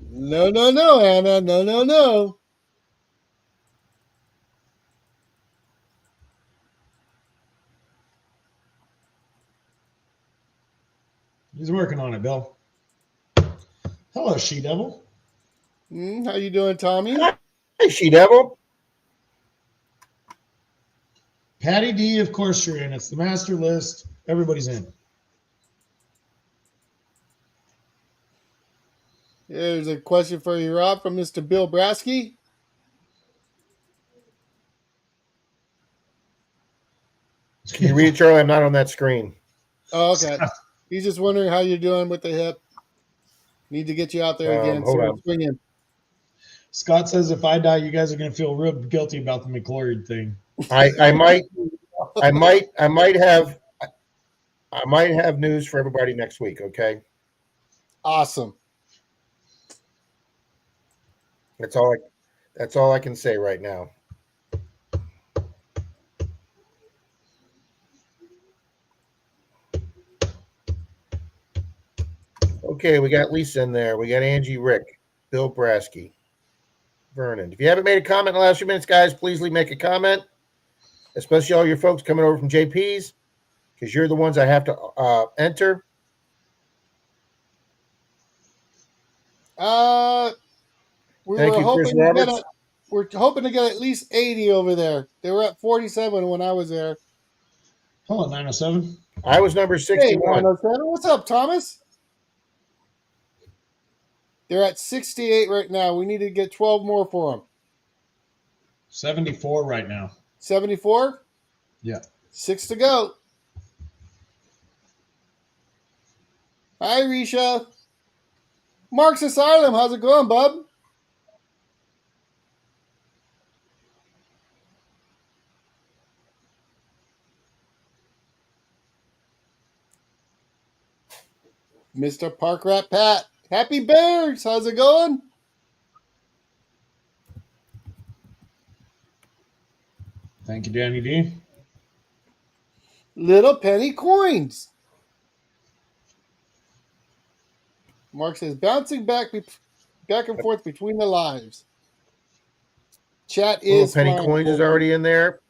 No, Anna. No. He's working on it, Bill. Hello, She-Devil. How you doing, Tommy? Hey, She-Devil. Patty D, of course you're in. It's the master list. Everybody's in. There's a question for you, Rob, from Mr. Bill Brasky. Can you read it, Charlie? I'm not on that screen. Oh, okay. He's just wondering how you're doing with the hip. Need to get you out there again. Hold on. Swinging. Scott says if I die, you guys are going to feel real guilty about the McLaurin thing. I might have news for everybody next week. Okay. Awesome. That's all I can say right now. Okay, we got Lisa in there. We got Angie, Rick, Bill Brasky, Vernon. If you haven't made a comment in the last few minutes, guys, please make a comment, especially all your folks coming over from JP's, because you're the ones I have to enter. We're hoping to get at least 80 over there. They were at 47 when I was there. Hold on, 907. I was number 61. Hey, 907. What's up, Thomas? They're at 68 right now. We need to get 12 more for them. 74 right now. 74? Yeah. 6 to go. Hi, Risha. Mark's Asylum. How's it going, bub? Mr. Park Rat Pat. Happy Bears. How's it going? Thank you, Danny D. Little penny coins. Mark says, bouncing back and forth between the lives. Chat is Penny Coins is already in there.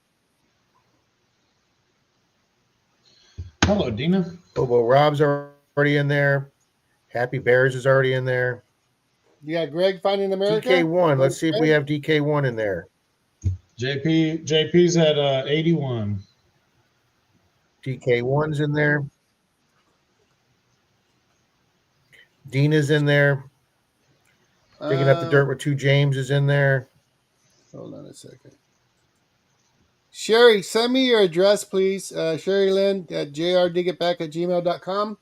Hello, Dina. Bobo Rob's already in there. Happy Bears is already in there. You got Greg finding America? DK1. Let's see if we have DK1 in there. JP's at 81. DK1's in there. Dina's in there. Digging up the dirt with 2 James is in there. Hold on a second. Sherry, send me your address, please. Sherry Lynn at jrdigitback@gmail.com.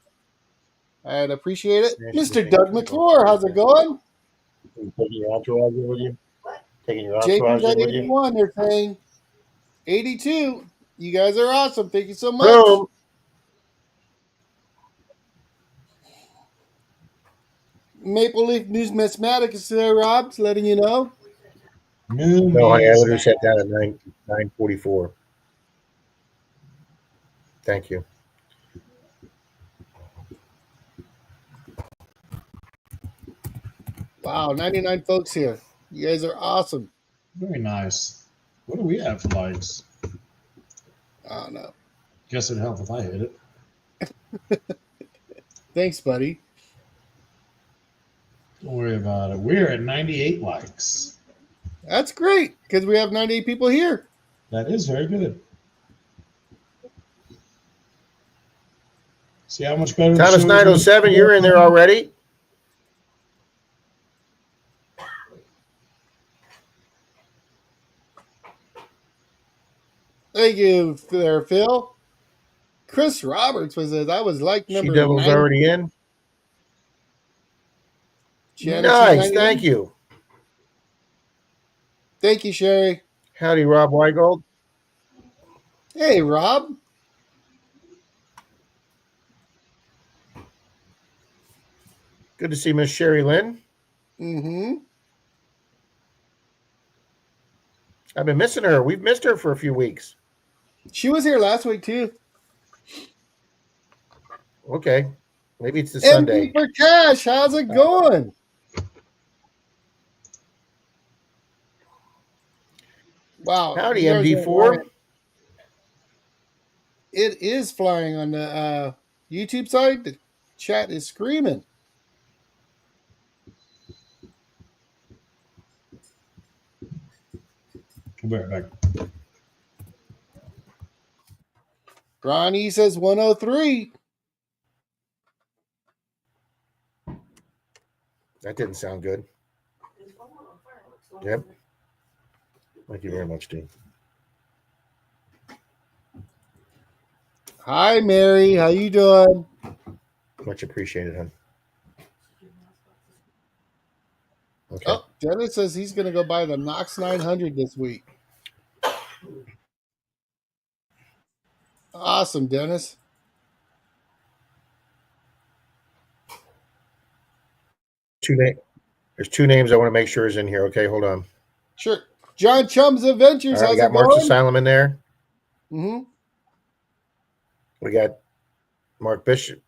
I'd appreciate it. Mr. Doug McClure, how's it going? Taking your entourage in with you? Taking your JP's entourage at in with you? 81, they're saying. 82. You guys are awesome. Thank you so much. Boom. Maple Leaf News Mathematic is there, Rob, letting you know. No, honey, I literally sat down at 9:44. Thank you. Wow, 99 folks here. You guys are awesome. Very nice. What do we have for likes? I don't know. Guess it'd help if I hit it. Thanks, buddy. Don't worry about it. We're at 98 likes. That's great because we have 98 people here. That is very good. See how much better. Thomas 907, you're in there already. Thank you there, Phil. Chris Roberts was it? I was like number. She-Devil's already in. Janice nice, thank you. Thank you, Sherry. Howdy, Rob Weigold. Hey, Rob. Good to see Miss Sherry Lynn. Mm-hmm. I've been missing her. We've missed her for a few weeks. She was here last week, too. Okay. Maybe it's the MD Sunday. for cash. How's it going? Wow. Howdy, MD4. It is flying on the YouTube side. The chat is screaming. We'll be right back. Ronnie says 103. That didn't sound good. Yep. Thank you very much, Dean. Hi, Mary. How you doing? Much appreciated, hon. Okay. Oh, Dennis says he's going to go buy the Knox 900 this week. Awesome, Dennis. There's two names I want to make sure is in here. Okay, hold on. Sure. John Chum's Adventures. All right, How's we got it Mark's going? Asylum in there. Mm-hmm. We got Mark Bishop.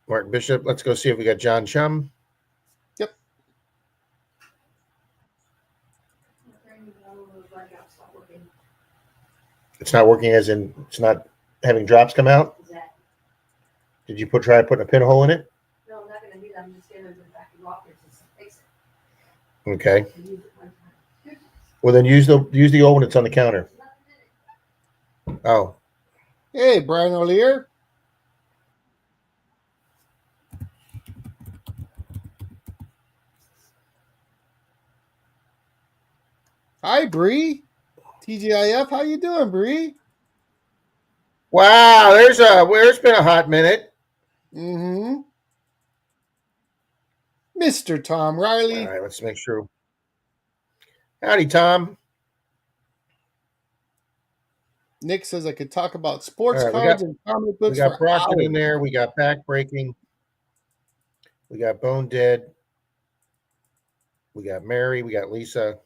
Let's go see if we got John Chum. Yep. It's not working, as in it's not having drops come out. Did you try putting a pinhole in it? No, I'm not going to do that. I'm just going to go back and walk it to fix it. Okay. Well, then use the old one that's on the counter. Oh. Hey, Brian O'Lear. Hi, Bree. TGIF, how you doing, Bree? Wow, there's been a hot minute. Mm-hmm. Mr. Tom Riley. All right, let's make sure. Howdy, Tom. Nick says I could talk about sports right, cards and comic books. We got Brockton in hours. there. We got backbreaking. We got Bone Dead. We got Mary. We got Lisa.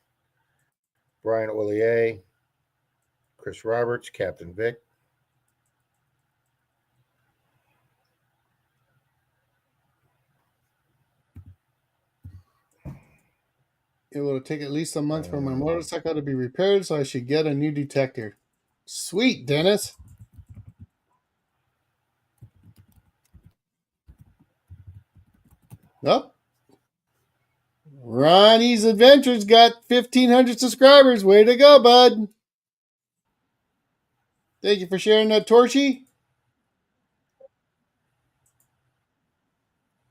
Brian Ollier. Chris Roberts. Captain Vic. It will take at least a month for my motorcycle to be repaired, so I should get a new detector. Sweet, Dennis. Nope. Ronnie's Adventures got 1,500 subscribers. Way to go, bud. Thank you for sharing that, Torchy.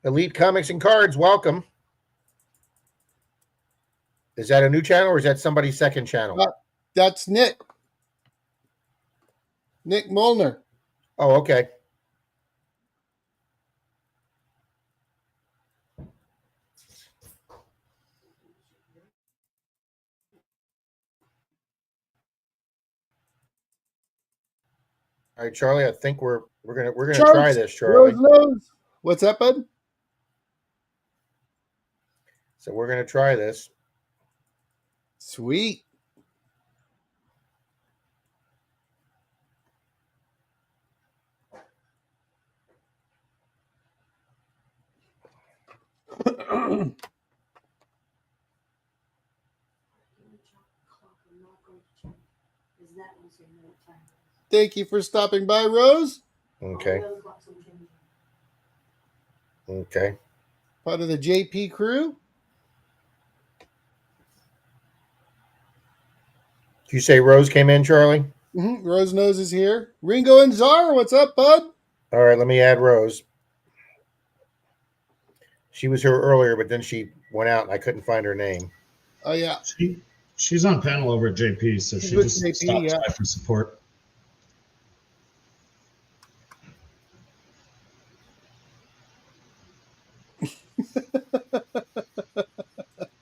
Elite Comics and Cards, welcome. Is that a new channel or is that somebody's second channel? That's Nick. Nick Molnar. Oh, okay. All right, Charlie. I think we're gonna try this, Charlie. What's that, bud? So we're gonna try this. Sweet. Thank you for stopping by, Rose. Okay. Okay. Part of the JP crew. Did you say Rose came in, Charlie? Mm-hmm. Rose Nose is here. Ringo and Czar, what's up, bud? All right, let me add Rose. She was here earlier, but then she went out and I couldn't find her name. Oh, yeah. She's on panel over at JP, so she just stops by for support.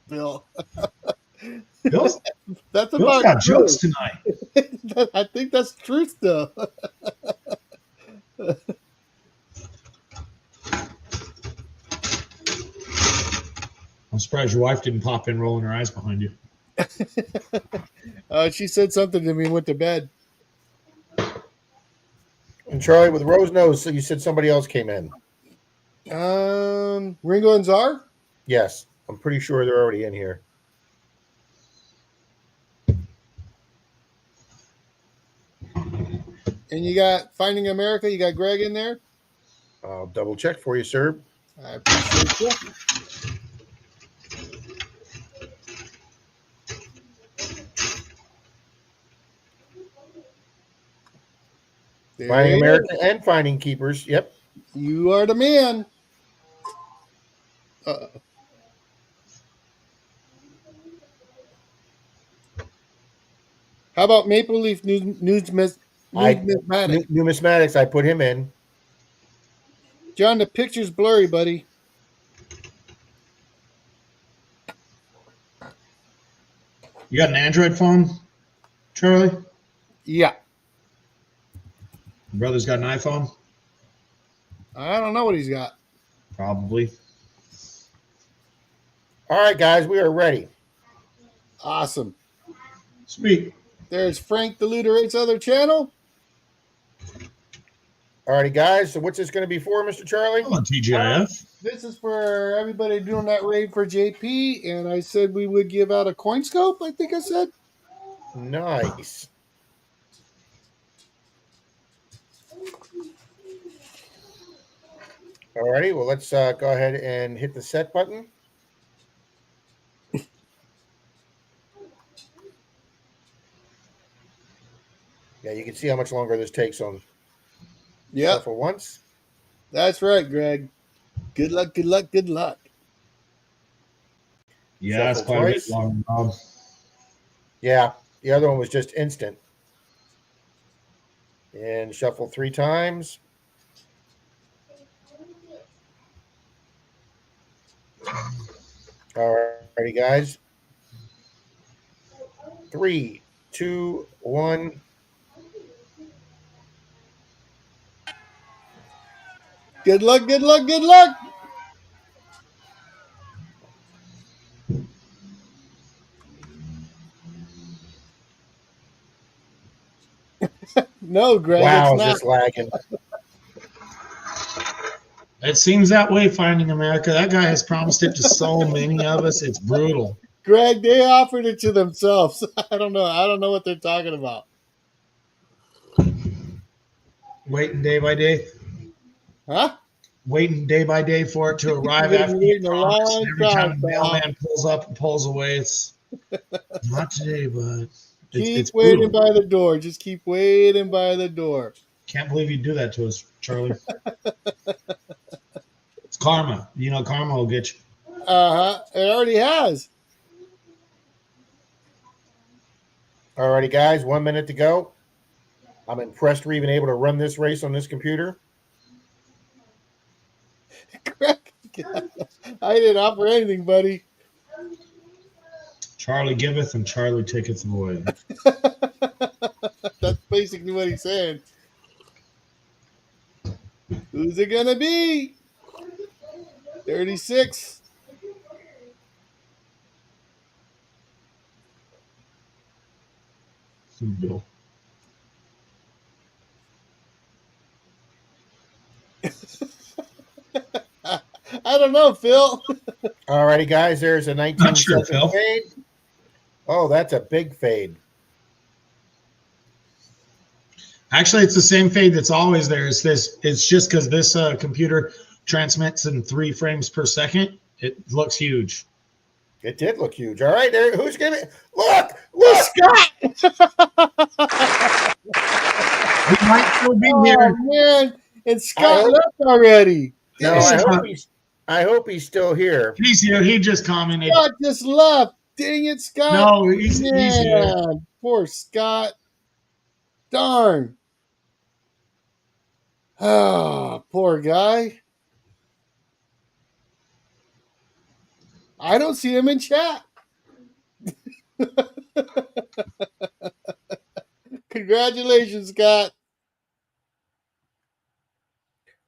Bill. Bill's Bill's got jokes tonight. I think that's truth, though. I'm surprised your wife didn't pop in rolling her eyes behind you. She said something to me and went to bed. And Charlie, with Rose Nose, so you said somebody else came in. Ringo and Czar? Yes. I'm pretty sure they're already in here. And you got Finding America. You got Greg in there? I'll double check for you, sir. I appreciate you. Finding America and Finding Keepers. Yep. You are the man. Uh-oh. How about Maple Leaf Numismatics? Numismatics, I put him in. John, the picture's blurry, buddy. You got an Android phone, Charlie? Yeah. Your brother's got an iPhone? I don't know what he's got. Probably. All right, guys, we are ready. Awesome. Sweet. There's Frank the Looter8's other channel. All righty, guys. So what's this going to be for, Mr. Charlie? Come on, TGIF. This is for everybody doing that raid for JP, and I said we would give out a coin scope, I think I said. Nice. All righty, well, let's go ahead and hit the set button. Yeah, you can see how much longer this takes on shuffle once. That's right, Greg. Good luck, good luck, good luck. Yeah, that's quite twice. A bit long, Rob. Yeah, the other one was just instant. And shuffle 3 times. All righty, guys. 3, 2, 1. Good luck, good luck, good luck. No, Greg. Wow, it's is not. this lagging? It seems that way, Finding America. That guy has promised it to so many of us. It's brutal. Greg, they offered it to themselves. I don't know. I don't know what they're talking about. Waiting day by day. Huh? Waiting day by day for it to arrive after you promise. Every time the mailman pulls up and pulls away, it's not today, but it's waiting by the door. Just keep waiting by the door. Can't believe you do that to us, Charlie. It's karma. You know, karma will get you. Uh-huh. It already has. All righty, guys. 1 minute to go. I'm impressed we're even able to run this race on this computer. I didn't offer anything, buddy. Charlie giveth and Charlie taketh away. That's basically what he's saying. Who's it gonna be? 36. Bill. I don't know, Phil. All righty, guys. There's a 19-second fade. Oh, that's a big fade. Actually, it's the same fade that's always there. It's just because this computer transmits in 3 frames per second. It looks huge. It did look huge. All right, there. Who's gonna look? Scott? He might still be here. Man, and Scott left already. No, I hope he's still here. He's here. He just commented. Scott just left. Dang it, Scott. No, he's here. Poor Scott. Darn. Oh, poor guy. I don't see him in chat. Congratulations, Scott.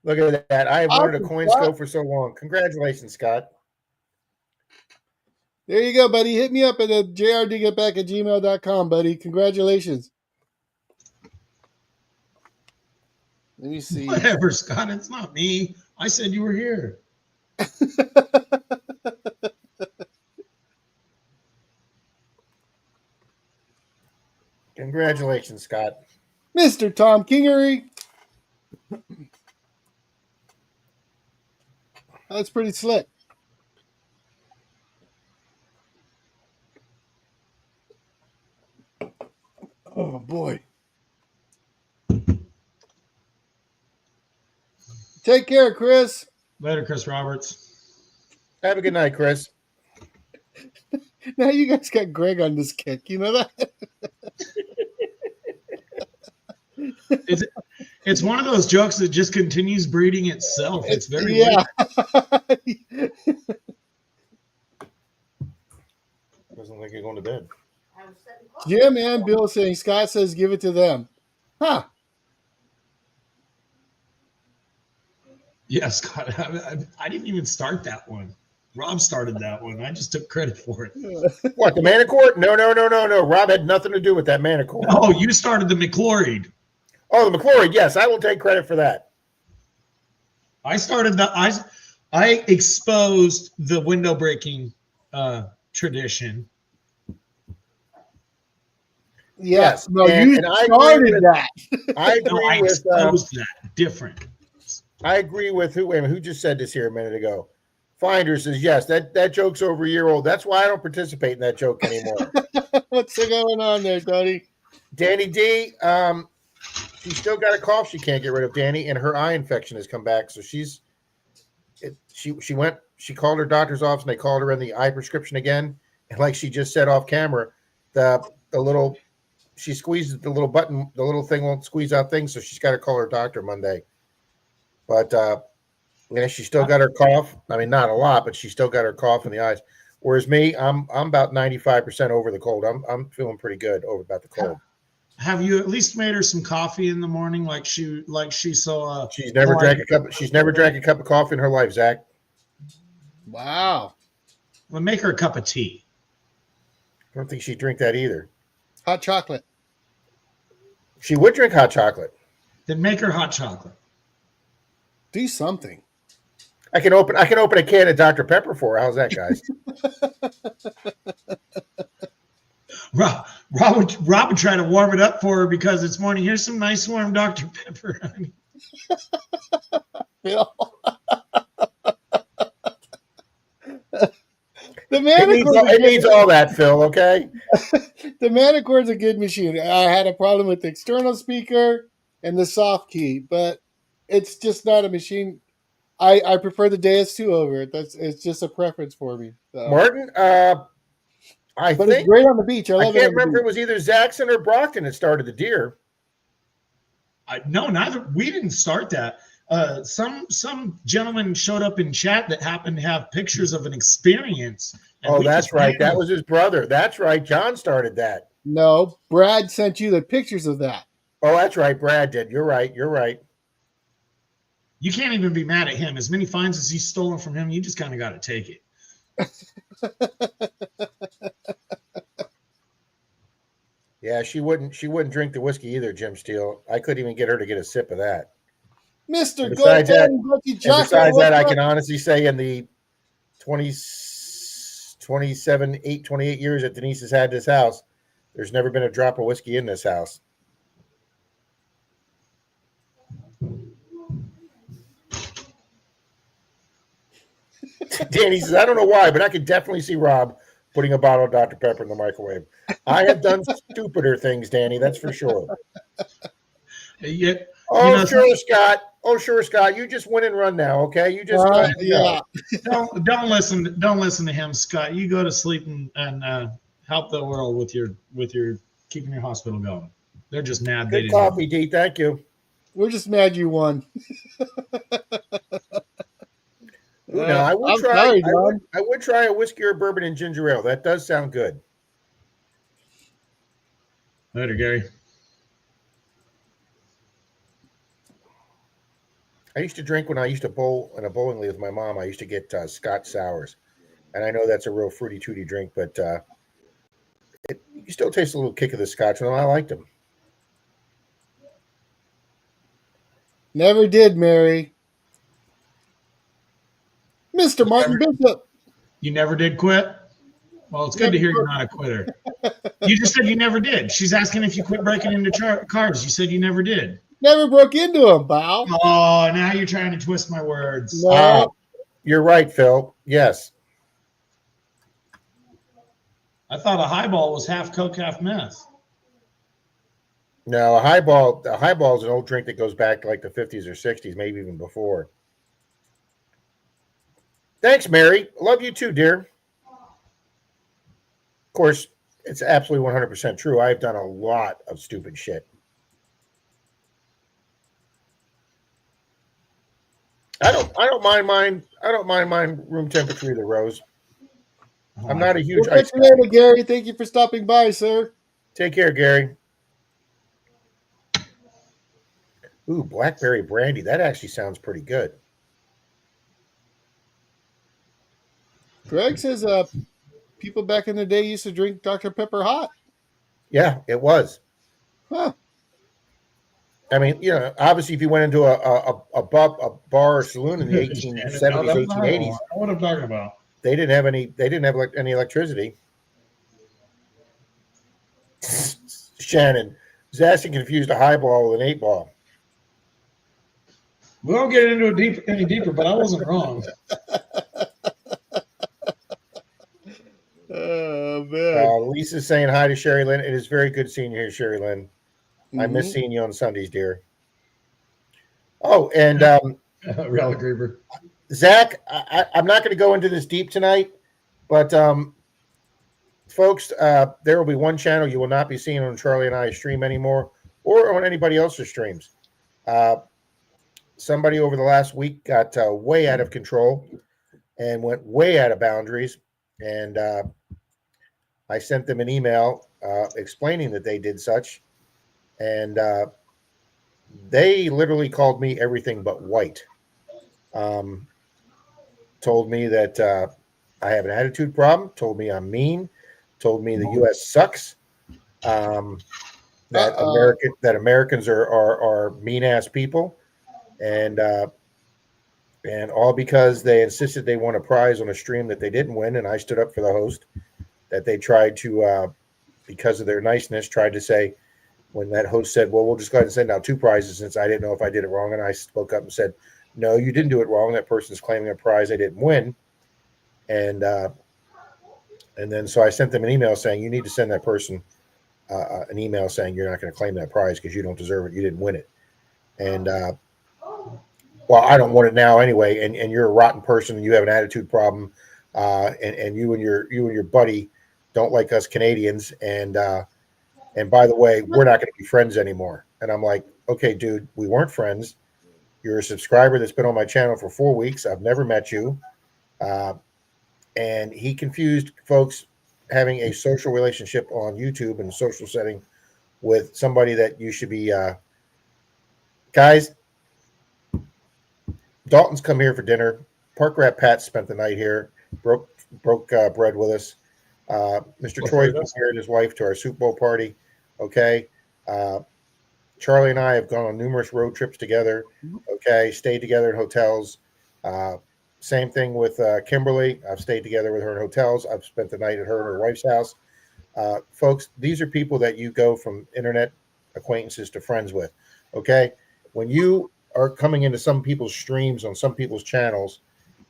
Look at that. I have wanted a coin scope for so long. Congratulations, Scott. There you go, buddy. Hit me up at jrdgetback@gmail.com, buddy. Congratulations. Let me see. Whatever, Scott. It's not me. I said you were here. Congratulations, Scott. Mr. Tom Kingery. That's pretty slick. Oh, boy. Take care, Chris. Later, Chris Roberts. Have a good night, Chris. Now you guys got Greg on this kick. You know that? It's one of those jokes that just continues breeding itself. It's very Doesn't like you're going to bed. Jim and Bill saying Scott says give it to them. Huh. Yeah, Scott. I didn't even start that one. Rob started that one. I just took credit for it. What, the Manicord? No. Rob had nothing to do with that Manicord. Oh, you started the McClorid. Oh, the McClorid. Yes, I will take credit for that. I started the I exposed the window breaking tradition. Yes. No, you started that. I agree with that. Different. I agree with who? Wait a minute, who just said this here a minute ago? Finder says yes. That joke's over a year old. That's why I don't participate in that joke anymore. What's going on there, Tony? Danny D. She's still got a cough she can't get rid of, Danny, and her eye infection has come back. So she called her doctor's office and they called her in the eye prescription again. And like she just said off camera, she squeezes the little button, the little thing won't squeeze out things, so she's got to call her doctor Monday. But she still got her cough. I mean, not a lot, but she still got her cough in the eyes. Whereas me, I'm about 95% over the cold. I'm feeling pretty good about the cold. Have you at least made her some coffee in the morning, like she saw? She's never drank a cup. She's never drank a cup of coffee in her life, Zach. Wow. Well, make her a cup of tea. I don't think she'd drink that either. Hot chocolate. She would drink hot chocolate. Then make her hot chocolate. Do something. I can open a can of Dr. Pepper for her. How's that, guys? Rob would try to warm it up for her because it's morning. Here's some nice warm Dr. Pepper, honey. Bill. It needs all that, Phil, okay? The Manicord's a good machine. I had a problem with the external speaker and the soft key, but it's just not a machine. I prefer the Deus 2 over it. It's just a preference for me. So. Martin, it's great on the beach. I can't remember if it was either Zaxxon or Brockton that started the deer. No, neither. We didn't start that. Some gentleman showed up in chat that happened to have pictures of an experience. Oh, that's right. That was his brother. That's right. John started that. No, Brad sent you the pictures of that. Oh, that's right. Brad did. You're right. You can't even be mad at him. As many fines as he's stolen from him, you just kind of got to take it. Yeah, she wouldn't drink the whiskey either, Jim Steele. I couldn't even get her to get a sip of that. Mr. Besides that, I can honestly say in the 28 years that Denise has had this house, there's never been a drop of whiskey in this house. Danny says, I don't know why, but I could definitely see Rob putting a bottle of Dr. Pepper in the microwave. I have done stupider things, Danny, that's for sure. Yeah. Sure, Scott. Oh, sure, Scott. You just win and run now, okay? You just yeah. Don't listen to him, Scott. You go to sleep and help the world with your keeping your hospital going. They're just mad. Good coffee, D. Thank you. We're just mad you won. Now, I would try a whiskey or bourbon and ginger ale. That does sound good. Later, Gary. I used to drink when I used to bowl in a bowling league with my mom. I used to get Scotch sours, and I know that's a real fruity tooty drink, but you still taste a little kick of the Scotch, and I liked them. Never did, Mary. Mr. Martin Bishop. You never did quit? Well, it's good to hear you're not a quitter. You just said you never did. She's asking if you quit breaking into cars. You said you never did. Never broke into them, pal. Oh, now you're trying to twist my words. No. You're right, Phil. Yes. I thought a highball was half Coke, half meth. No, a highball is an old drink that goes back to like the 50s or 60s, maybe even before. Thanks, Mary. Love you too, dear. Of course, it's absolutely 100% true. I've done a lot of stupid shit. I don't mind mine room temperature either, Rose. I'm not a huge we'll catch you later, Gary. Thank you for stopping by, sir. Take care, Gary. Ooh, blackberry brandy. That actually sounds pretty good. Greg says people back in the day used to drink Dr. Pepper hot. Yeah, it was. Huh. I mean, obviously, if you went into a bar or saloon in the 1870s, 1880s, what I'm talking about. They didn't have any electricity. Shannon, Zassi confused a highball with an 8-ball. We won't get into it any deeper, but I wasn't wrong. Oh man. Lisa's saying hi to Sherry Lynn. It is very good seeing you here, Sherry Lynn. I miss seeing you on Sundays, dear. Oh, and Real Creeper. Zach, I'm not going to go into this deep tonight, but folks, there will be one channel you will not be seeing on Charlie and I stream anymore, or on anybody else's streams. Somebody over the last week got way out of control and went way out of boundaries, and I sent them an email explaining that they did such, and they literally called me everything but white. Told me that I have an attitude problem, told me I'm mean, told me the U.S. sucks, that Americans are mean-ass people, and all because they insisted they won a prize on a stream that they didn't win, and I stood up for the host, that they tried to, because of their niceness, tried to say, when that host said, well, we'll just go ahead and send out 2 prizes since I didn't know if I did it wrong, and I spoke up and said, no, you didn't do it wrong. That person's claiming a prize they didn't win. And then so I sent them an email saying, you need to send that person an email saying you're not going to claim that prize because you don't deserve it. You didn't win it. And, well, I don't want it now anyway. And you're a rotten person and you have an attitude problem. And you and your buddy don't like us Canadians. And by the way, we're not going to be friends anymore. And I'm like, okay, dude, we weren't friends. You're a subscriber that's been on my channel for 4 weeks. I've never met you. And he confused folks having a social relationship on YouTube in a social setting with somebody that you should be. Guys, Dalton's come here for dinner. Park Rat Pat spent the night here, broke bread with us. Mr. Troy married his wife to our Super Bowl party. Okay. Charlie and I have gone on numerous road trips together. Okay. Stayed together in hotels. Same thing with Kimberly. I've stayed together with her in hotels. I've spent the night at her and her wife's house. Folks, these are people that you go from internet acquaintances to friends with. Okay. When you are coming into some people's streams on some people's channels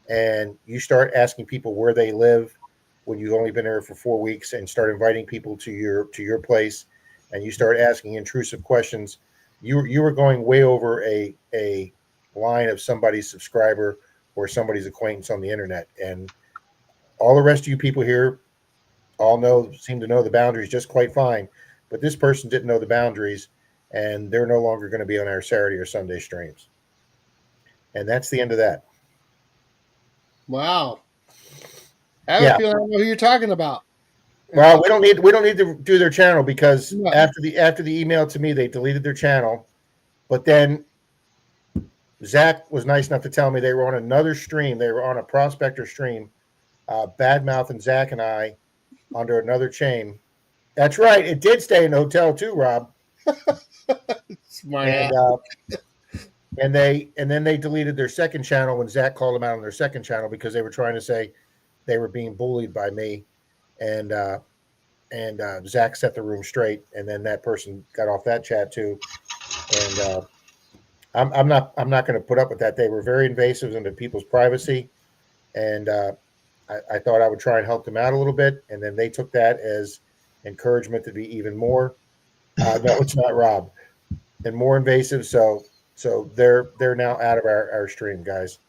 and you start asking people where they live when you've only been there for 4 weeks and start inviting people to your place and you start asking intrusive questions, you are going way over a line of somebody's subscriber or somebody's acquaintance on the internet. And all the rest of you people here seem to know the boundaries just quite fine. But this person didn't know the boundaries, and they're no longer going to be on our Saturday or Sunday streams. And that's the end of that. Wow. I have a feeling I know who you're talking about. Well, we don't need to do their channel because after the email to me, they deleted their channel. But then Zach was nice enough to tell me they were on another stream. They were on a prospector stream, Badmouth and Zach and I under another chain. That's right. It did stay in the hotel too, Rob. Smart. And then they deleted their second channel when Zach called them out on their second channel because they were trying to say they were being bullied by me. And Zach set the room straight. And then that person got off that chat too. And I'm not going to put up with that. They were very invasive into people's privacy, and I thought I would try and help them out a little bit. And then they took that as encouragement to be even more. No, it's not, Rob, and more invasive. So they're now out of our stream, guys.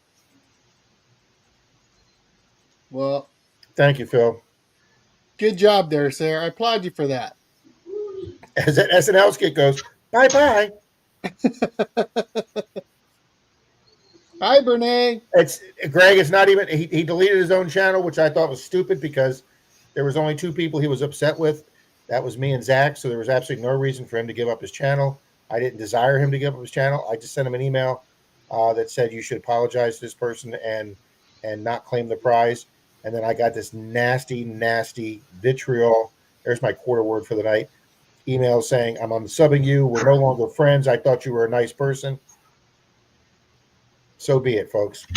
Well, thank you, Phil. Good job there, sir. I applaud you for that. As that SNL skit goes, bye-bye. Hi, Brene. It's Greg. It's not even. He deleted his own channel, which I thought was stupid because There was only two people he was upset with. That was me and Zach. So there was absolutely no reason for him to give up his channel. I didn't desire him to give up his channel. I just sent him an email that said you should apologize to this person and not claim the prize. And then I got this nasty, nasty vitriol. There's my quarter word for the night. Email saying, I'm unsubbing you. We're no longer friends. I thought you were a nice person. So be it, folks.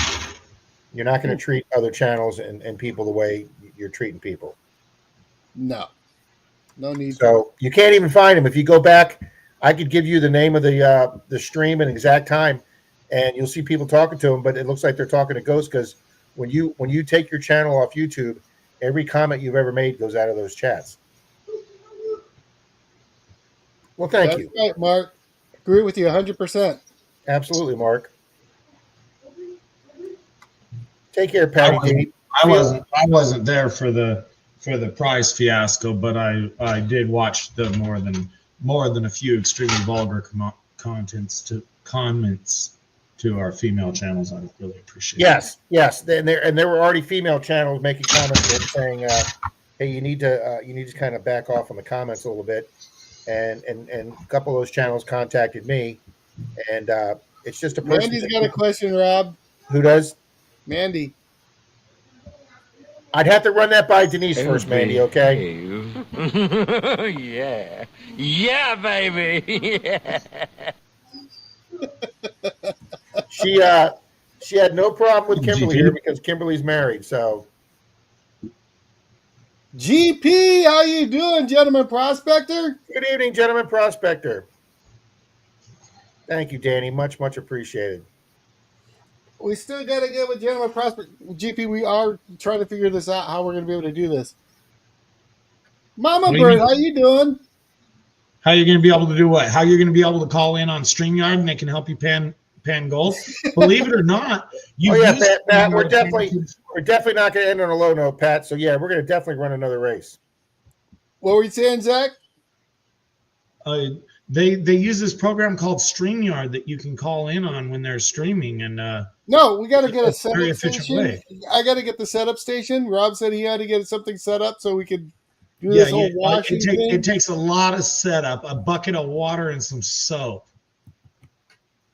You're not going to treat other channels and people the way you're treating people. No need. So you can't even find him. If you go back, I could give you the name of the stream and exact time, and you'll see people talking to him. But it looks like they're talking to ghosts because when you take your channel off YouTube, every comment you've ever made goes out of those chats. Well, thank you. Right, Mark. Agree with you 100%. Absolutely, Mark. Take care, Patty D. I wasn't there for the prize fiasco, but I did watch the more than a few extremely vulgar comments to our female channels. I really appreciate. Yes. And there were already female channels making comments saying, "Hey, you need to kind of back off on the comments a little bit." And a couple of those channels contacted me, and it's just a person. Mandy's got a question, Rob. Who does? Mandy. I'd have to run that by Denise first, Mandy, okay? Yeah. Yeah, baby. Yeah. She had no problem with Kimberly here because Kimberly's married, so. GP, how you doing, gentleman prospector? Good evening, gentleman prospector. Thank you, Danny. Much, much appreciated. We still got to get with gentleman prospector. GP, we are trying to figure this out, how we're going to be able to do this. Mama Bird, how you doing? How are you going to be able to do what? How are you going to be able to call in on StreamYard and they can help you pan gold? Believe it or not, Pat, we're definitely not going to end on a low note, Pat. So yeah, we're going to definitely run another race. What were you saying, Zach? They use this program called StreamYard that you can call in on when they're streaming, and no, we got to get a setup station. I got to get the setup station. Rob said he had to get something set up so we could do this whole washing thing. It takes a lot of setup, a bucket of water and some soap.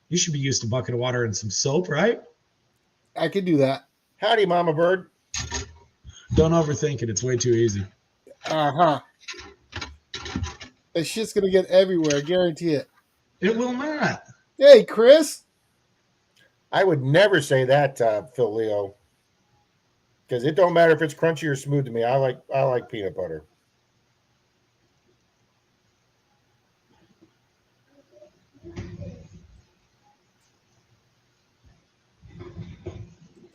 You should be used to a bucket of water and some soap, right? I could do that. Howdy, Mama Bird. Don't overthink it. It's way too easy. That shit's going to get everywhere. I guarantee it. It will not. Hey, Chris. I would never say that, Phil Leo. Because it don't matter if it's crunchy or smooth to me. I like peanut butter.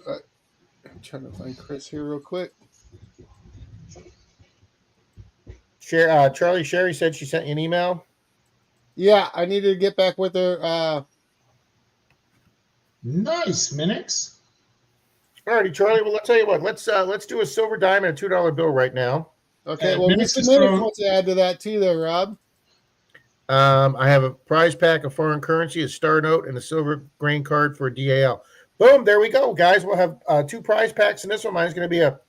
I'm trying to find Chris here real quick. Charlie Sherry said she sent you an email. Yeah, I need to get back with her. Nice, Minix. Alrighty, Charlie. Well, let's tell you what. Let's do a silver dime and a $2 bill right now. Okay. Well, Mr. Minix wants to add to that too, there, Rob. I have a prize pack of foreign currency, a star note, and a silver grain card for a DAL. Boom! There we go, guys. We'll have 2 prize packs in this one. Mine's going to be a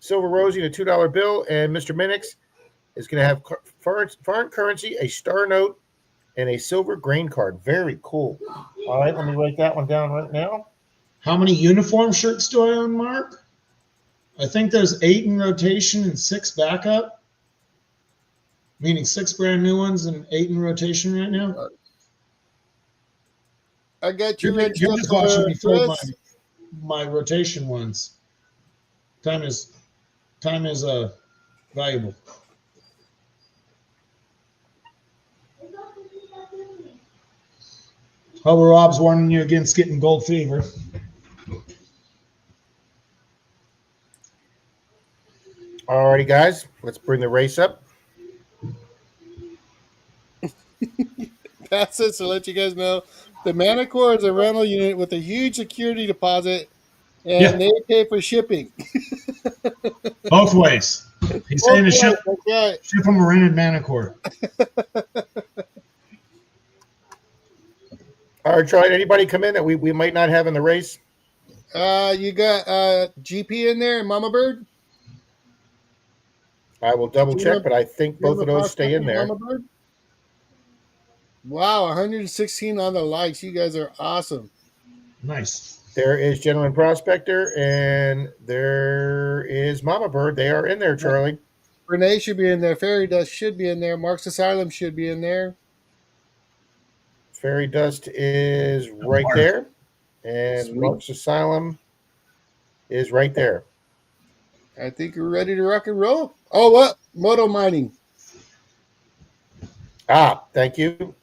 silver Rosie and a $2 bill, and Mr. Minix is going to have foreign currency, a star note, and a silver grain card. Very cool. All right, let me write that one down right now. How many uniform shirts do I own, Mark? I think there's 8 in rotation and 6 backup. Meaning 6 brand new ones and 8 in rotation right now. I got You're just watching me throw my rotation ones. Time is valuable. However, Rob's warning you against getting gold fever. Alrighty, guys, let's bring the race up. Pat says to let you guys know, the Manicore is a rental unit with a huge security deposit, and they pay for shipping. Both ways. He's saying to ship them a rented Manicore. All right, Troy, anybody come in that we might not have in the race? You got GP in there and Mama Bird? I will double check, but I think both of those stay in there. Wow, 116 on the likes. You guys are awesome. Nice. There is Gentleman Prospector, and there is Mama Bird. They are in there, Charlie. Renee should be in there. Fairy Dust should be in there. Mark's Asylum should be in there. Fairy Dust is right there, and Mark's Asylum is right there. I think we're ready to rock and roll. Oh, what? Moto mining. Ah, thank you.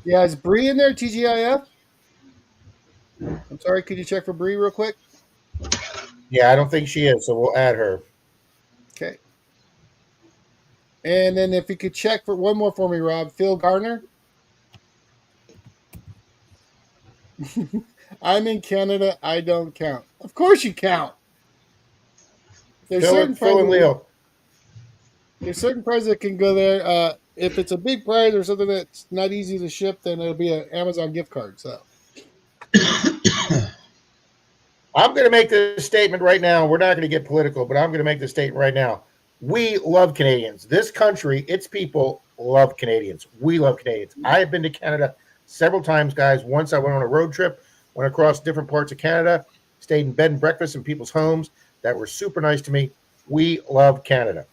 Yeah, is Bree in there, TGIF? I'm sorry, could you check for Bree real quick? Yeah, I don't think she is, so we'll add her. Okay. And then if you could check for one more for me, Rob. Phil Garner. I'm in Canada. I don't count. Of course you count. There's Phil and Leo. There's certain prizes that can go there. If it's a big prize or something that's not easy to ship, then it'll be an Amazon gift card. So I'm going to make this statement right now. We're not going to get political, but I'm going to make this statement right now. We love Canadians. This country, its people love Canadians. We love Canadians. I have been to Canada several times, guys. Once I went on a road trip, went across different parts of Canada, stayed in bed and breakfast in people's homes that were super nice to me. We love Canada.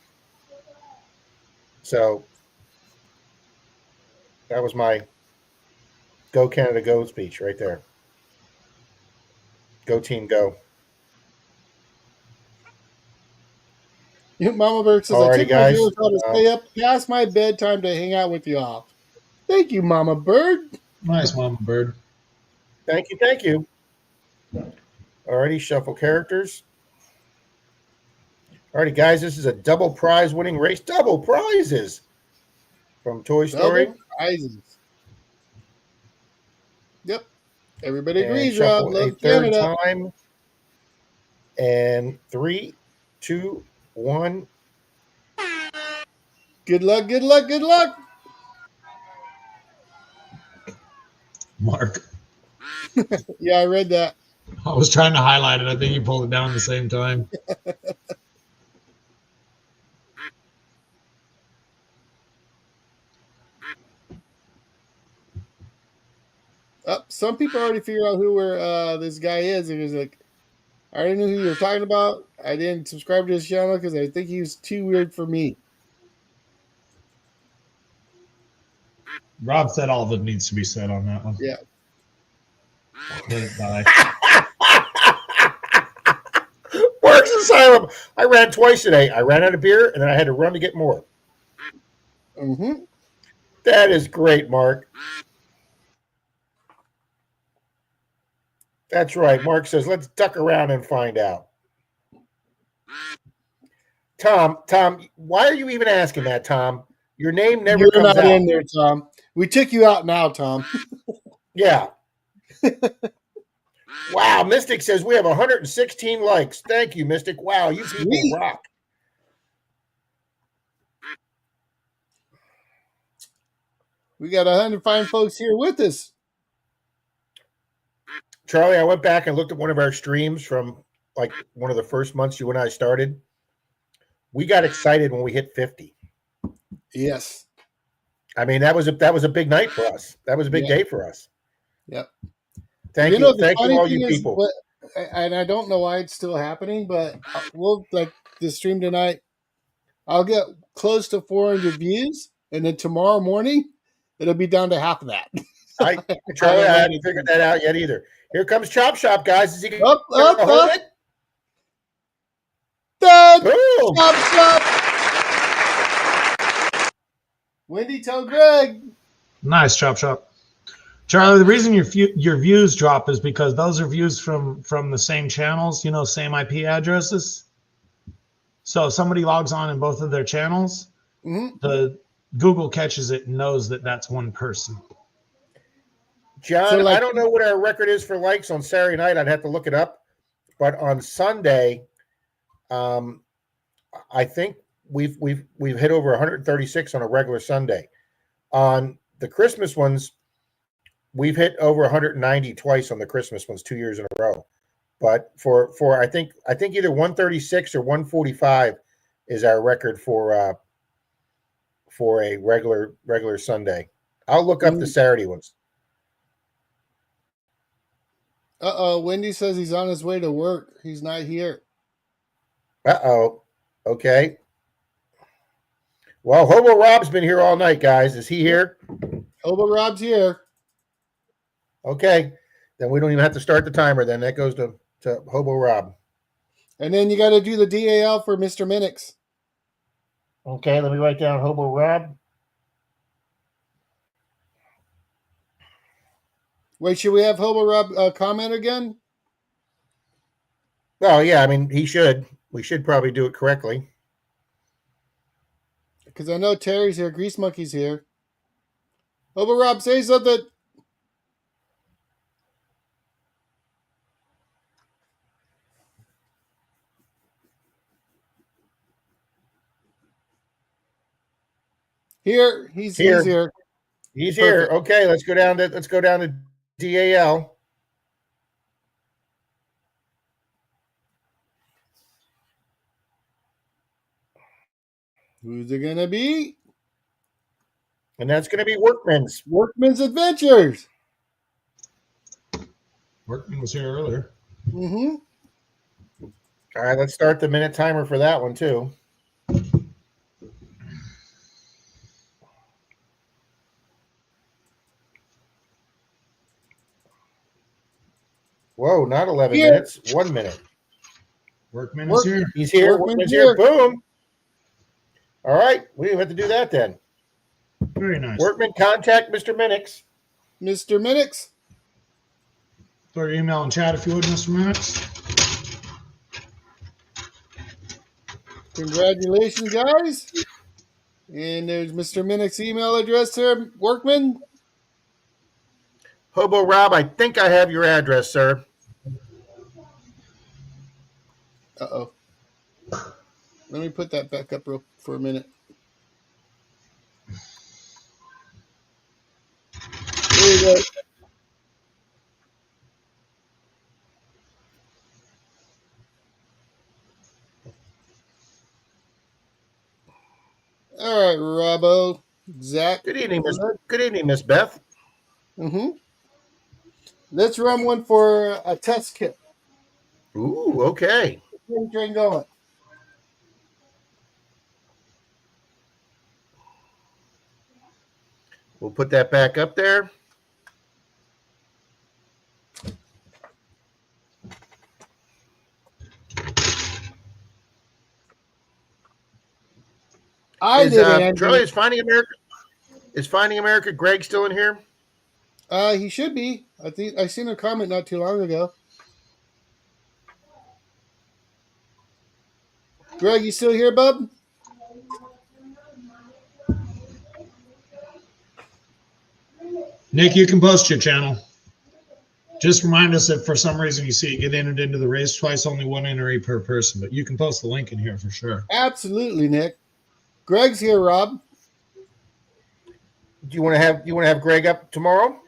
So that was my Go Canada Go speech right there. Go team, go. Mama Bird says, Alrighty, I took guys. my girl to stay up past my bedtime to hang out with you all. Thank you, Mama Bird. Nice, Mama Bird. Thank you, thank you. Alrighty, shuffle characters. Alrighty, guys, this is a double prize winning race. Double prizes from Toy Story. Double prizes. Yep. Everybody agrees, Rob. Shuffle a third time. And 3, 2, 1. Good luck, good luck, good luck. Mark. Yeah, I read that. I was trying to highlight it. I think you pulled it down at the same time. Some people already figure out who this guy is. And he's like, I already knew who you were talking about. I didn't subscribe to his channel because I think he was too weird for me. Rob said all that needs to be said on that one. Yeah. Let it die. Mark's Asylum. I ran twice today. I ran out of beer, and then I had to run to get more. Mm-hmm. That is great, Mark. That's right. Mark says, let's duck around and find out. Tom, why are you even asking that, Tom? Your name never You're comes not out. in there, Tom. We took you out now, Tom. Yeah. Wow, Mystic says we have 116 likes. Thank you, Mystic. Wow, you people rock. We got 100 fine folks here with us. Charlie, I went back and looked at one of our streams from like one of the first months you and I started. We got excited when we hit 50. Yes. I mean, that was a big night for us. That was a big day for us. Yep. Thank you. Thank you, all you people. And I don't know why it's still happening, but we'll like the stream tonight. I'll get close to 400 views, and then tomorrow morning it'll be down to half of that. Charlie, I haven't figured that out yet either. Here comes Chop Shop, guys. Is he going up, to hold it? Boom! Chop Shop. Wendy, tell Greg. Nice, Chop Shop. Charlie, the reason your views drop is because those are views from the same channels, same IP addresses. So if somebody logs on in both of their channels, the Google catches it and knows that that's one person. John, so I don't know what our record is for likes on Saturday night. I'd have to look it up. But on Sunday, I think we've hit over 136 on a regular Sunday. On the Christmas ones, we've hit over 190 twice on the Christmas ones 2 years in a row. But for I think either 136 or 145 is our record for a regular Sunday. I'll look up the Saturday ones. Wendy says he's on his way to work. He's not here. Okay. Well, Hobo Rob's been here all night, guys. Is he here? Hobo Rob's here. Okay. Then we don't even have to start the timer. Then that goes to Hobo Rob. And then you got to do the DAL for Mr. Minix. Okay, let me write down Hobo Rob. Wait, should we have Hobo Rob comment again? Well, yeah, I mean, he should. We should probably do it correctly. Because I know Terry's here. Grease Monkey's here. Hobo Rob, say something. Here. He's here. He's here. Okay, let's go down to DAL. Who's it gonna be? And that's gonna be Workman's Adventures. Workman was here earlier. Mm-hmm. All right, let's start the minute timer for that one too. Whoa, not 11 minutes, 1 minute. Workman is here. He's here. Workman's here. Boom. All right, we didn't have to do that then. Very nice. Workman, contact Mr. Minix. Mr. Minix. Throw your email in chat if you would, Mr. Minix. Congratulations, guys. And there's Mr. Minix's email address there, Workman. Hobo Rob, I think I have your address, sir. Uh-oh. Let me put that back up for a minute. There you go. All right, Robbo. Zach. Good evening, Miss Beth. Mm-hmm. Let's run one for a test kit. Ooh, okay. Get the train going. We'll put that back up there. Charlie, is Finding America Greg still in here? He should be. I think I seen a comment not too long ago. Greg, you still here, bub? Nick, you can post your channel. Just remind us if for some reason you see it get entered into the race twice, only one entry per person, but you can post the link in here for sure. Absolutely, Nick. Greg's here, Rob. Do you want to have Greg up tomorrow?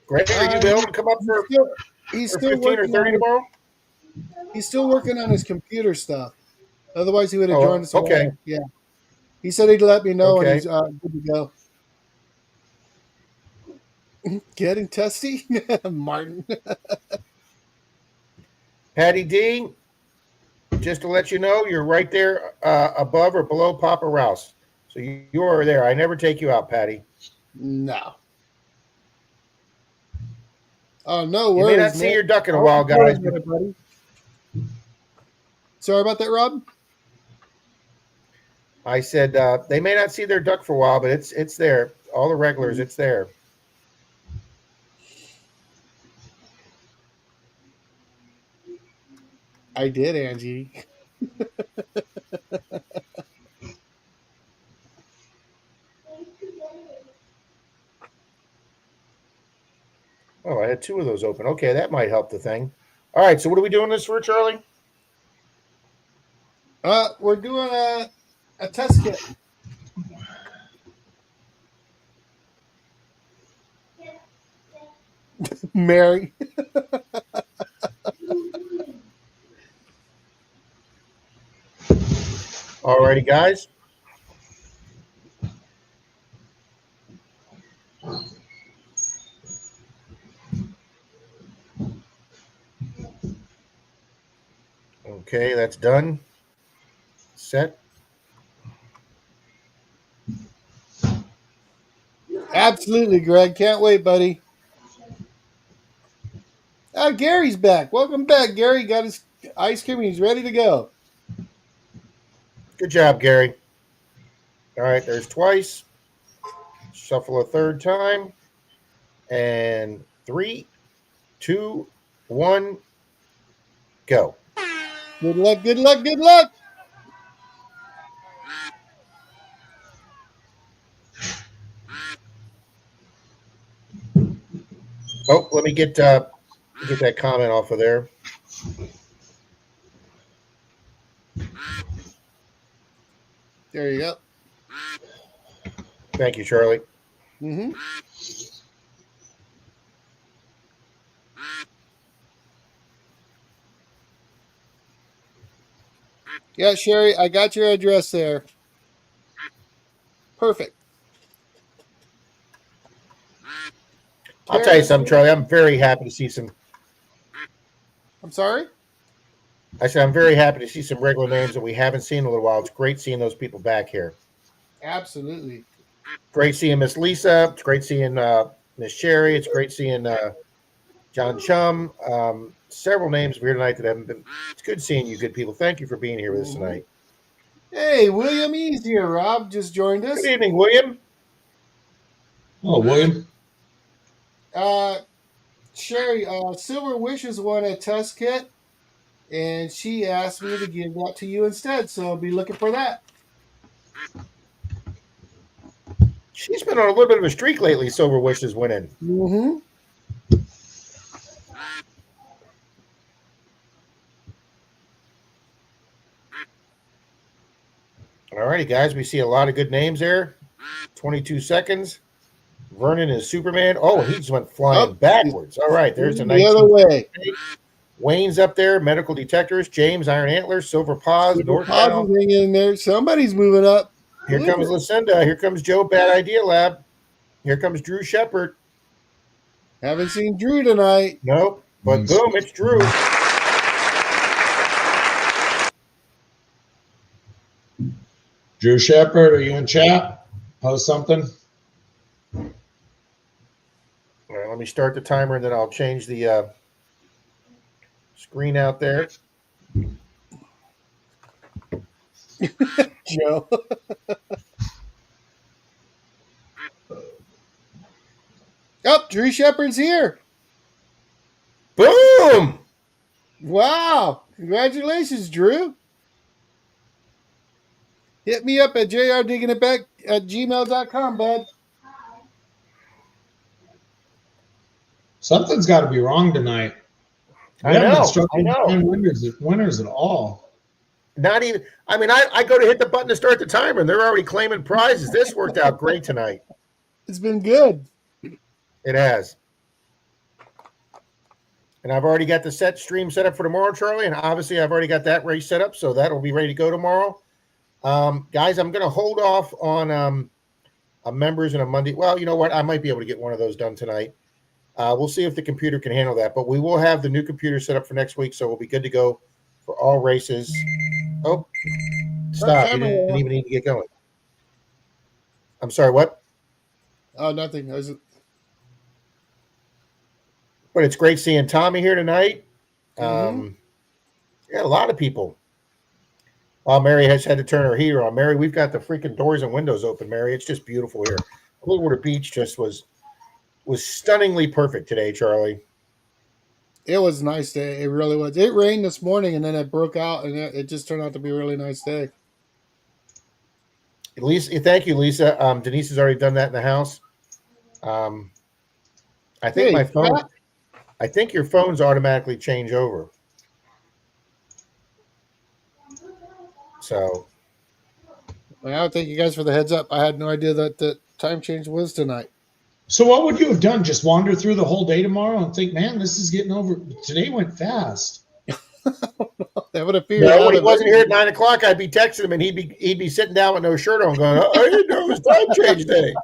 Greg, are you able to come up for he's for still 15 or 30 tomorrow? He's still working on his computer stuff. Otherwise, he would have joined us. Okay. Yeah. He said he'd let me know when he's good to go. Getting testy? Martin. Patty D, just to let you know, you're right there above or below Papa Rouse. So you are there. I never take you out, Patty. No. Oh, no worries. You may not see your duck in a while, guys. Sorry about that, Rob? I said they may not see their duck for a while, but it's there. All the regulars, it's there. I did, Angie. Oh, I had two of those open. Okay, that might help the thing. All right, so what are we doing this for, Charlie? We're doing a test kit. Mary. Alrighty, guys. Okay, that's done. Set. Absolutely, Greg. Can't wait, buddy. Gary's back. Welcome back, Gary. Got his ice cream. He's ready to go. Good job, Gary. All right, there's twice. Shuffle a third time. And 3, 2, 1, go. Good luck, good luck, good luck. Oh, let me get that comment off of there. There you go. Thank you, Charlie. Mm-hmm. Yeah, Sherry, I got your address there. Perfect. I'll tell you something, Charlie. I'm very happy to see some. I'm sorry? I said I'm very happy to see some regular names that we haven't seen in a little while. It's great seeing those people back here. Absolutely. Great seeing Miss Lisa. It's great seeing Miss Sherry. It's great seeing John Chum. Several names here tonight that haven't been. It's good seeing you, good people. Thank you for being here with us tonight. Hey, William E's here. Rob just joined us. Good evening, William. Oh, William. Sherry, Silver Wishes won a test kit, and she asked me to give that to you instead. So I'll be looking for that. She's been on a little bit of a streak lately. Silver Wishes winning. Mm-hmm. All righty, guys. We see a lot of good names there. 22 seconds. Vernon is Superman. Oh, he just went flying backwards. All right, there's a the other way. Wayne's up there. Medical detectors. James Iron Antlers. Silver Paws. North Paws is hanging in there. Somebody's moving up. Here comes Lucinda. Here comes Joe Bad Idea Lab. Here comes Drew Shepard. Haven't seen Drew tonight. Nope. But boom, it's Drew. Drew Shepard, are you in chat? Post something. All right, let me start the timer and then I'll change the screen out there. Joe. Oh, Drew Shepard's here. Boom! Wow. Congratulations, Drew. Hit me up at jrdiggingitback@gmail.com, bud. Something's got to be wrong tonight. We haven't been struggling to find winners at all. Not even. I mean, I go to hit the button to start the timer, and they're already claiming prizes. This worked out great tonight. It's been good. It has. And I've already got the stream set up for tomorrow, Charlie. And obviously, I've already got that race set up, so that'll be ready to go tomorrow. Guys, I'm going to hold off on a members and a Monday. Well, you know what? I might be able to get one of those done tonight. We'll see if the computer can handle that. But we will have the new computer set up for next week, so we'll be good to go for all races. Oh, stop. You didn't even need to get going. I'm sorry, what? Oh, nothing. But it's great seeing Tommy here tonight. Yeah, a lot of people. Oh, Mary has had to turn her heater on. Mary, we've got the freaking doors and windows open, Mary. It's just beautiful here. Clearwater Beach just was stunningly perfect today, Charlie. It was a nice day. It really was. It rained this morning, and then it broke out, and it just turned out to be a really nice day. Lisa, thank you, Lisa. Denise has already done that in the house. I think my phone. I think your phones automatically change over. So. Well, thank you guys for the heads up. I had no idea that the time change was tonight. So what would you have done? Just wander through the whole day tomorrow and think, man, this is getting over. Today went fast. That would have figured No, out. when he wasn't here at 9 o'clock, I'd be texting him, and he'd be sitting down with no shirt on, going, "I didn't know it was time change day."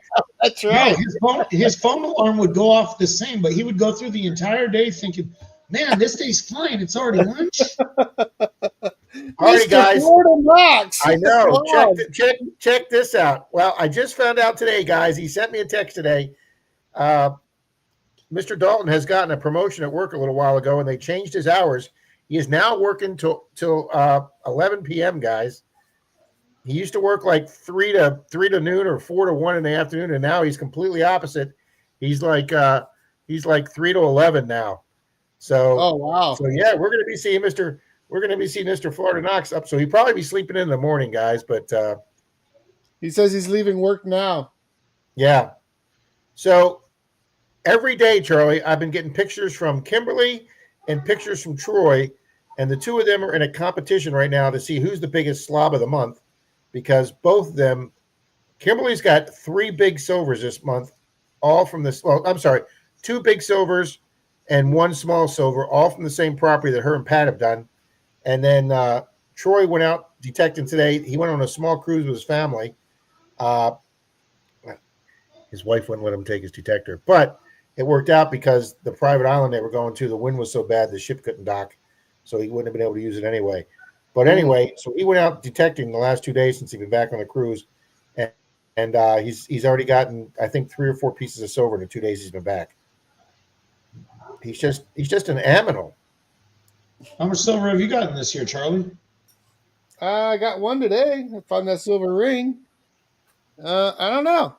That's right. No, his phone alarm would go off the same, but he would go through the entire day thinking, man, this day's flying. It's already lunch. All right, guys. Florida Knox. I know. Check this out. Well, I just found out today, guys. He sent me a text today. Mr. Dalton has gotten a promotion at work a little while ago, and they changed his hours. He is now working till 11 p.m., guys. He used to work like 3 to noon or 4 to 1 in the afternoon, and now he's completely opposite. He's like 3 to 11 now. So, oh wow. So yeah, we're going to be seeing Mr. Florida Knox up. So he'll probably be sleeping in the morning, guys. But he says he's leaving work now. Yeah. So every day, Charlie, I've been getting pictures from Kimberly and pictures from Troy. And the two of them are in a competition right now to see who's the biggest slob of the month, because both of them, Kimberly's got 3 big silvers this month, all from this. Well, I'm sorry, 2 big silvers and 1 small silver, all from the same property that her and Pat have done. And then Troy went out detecting today. He went on a small cruise with his family. His wife wouldn't let him take his detector, but it worked out because the private island they were going to, the wind was so bad the ship couldn't dock. So he wouldn't have been able to use it anyway. But anyway, so he went out detecting the last 2 days since he'd been back on the cruise, and he's already gotten, I think, 3 or 4 pieces of silver in the 2 days he's been back. He's just an aminal. How much silver have you gotten this year, Charlie? I got 1 today. I found that silver ring. I don't know.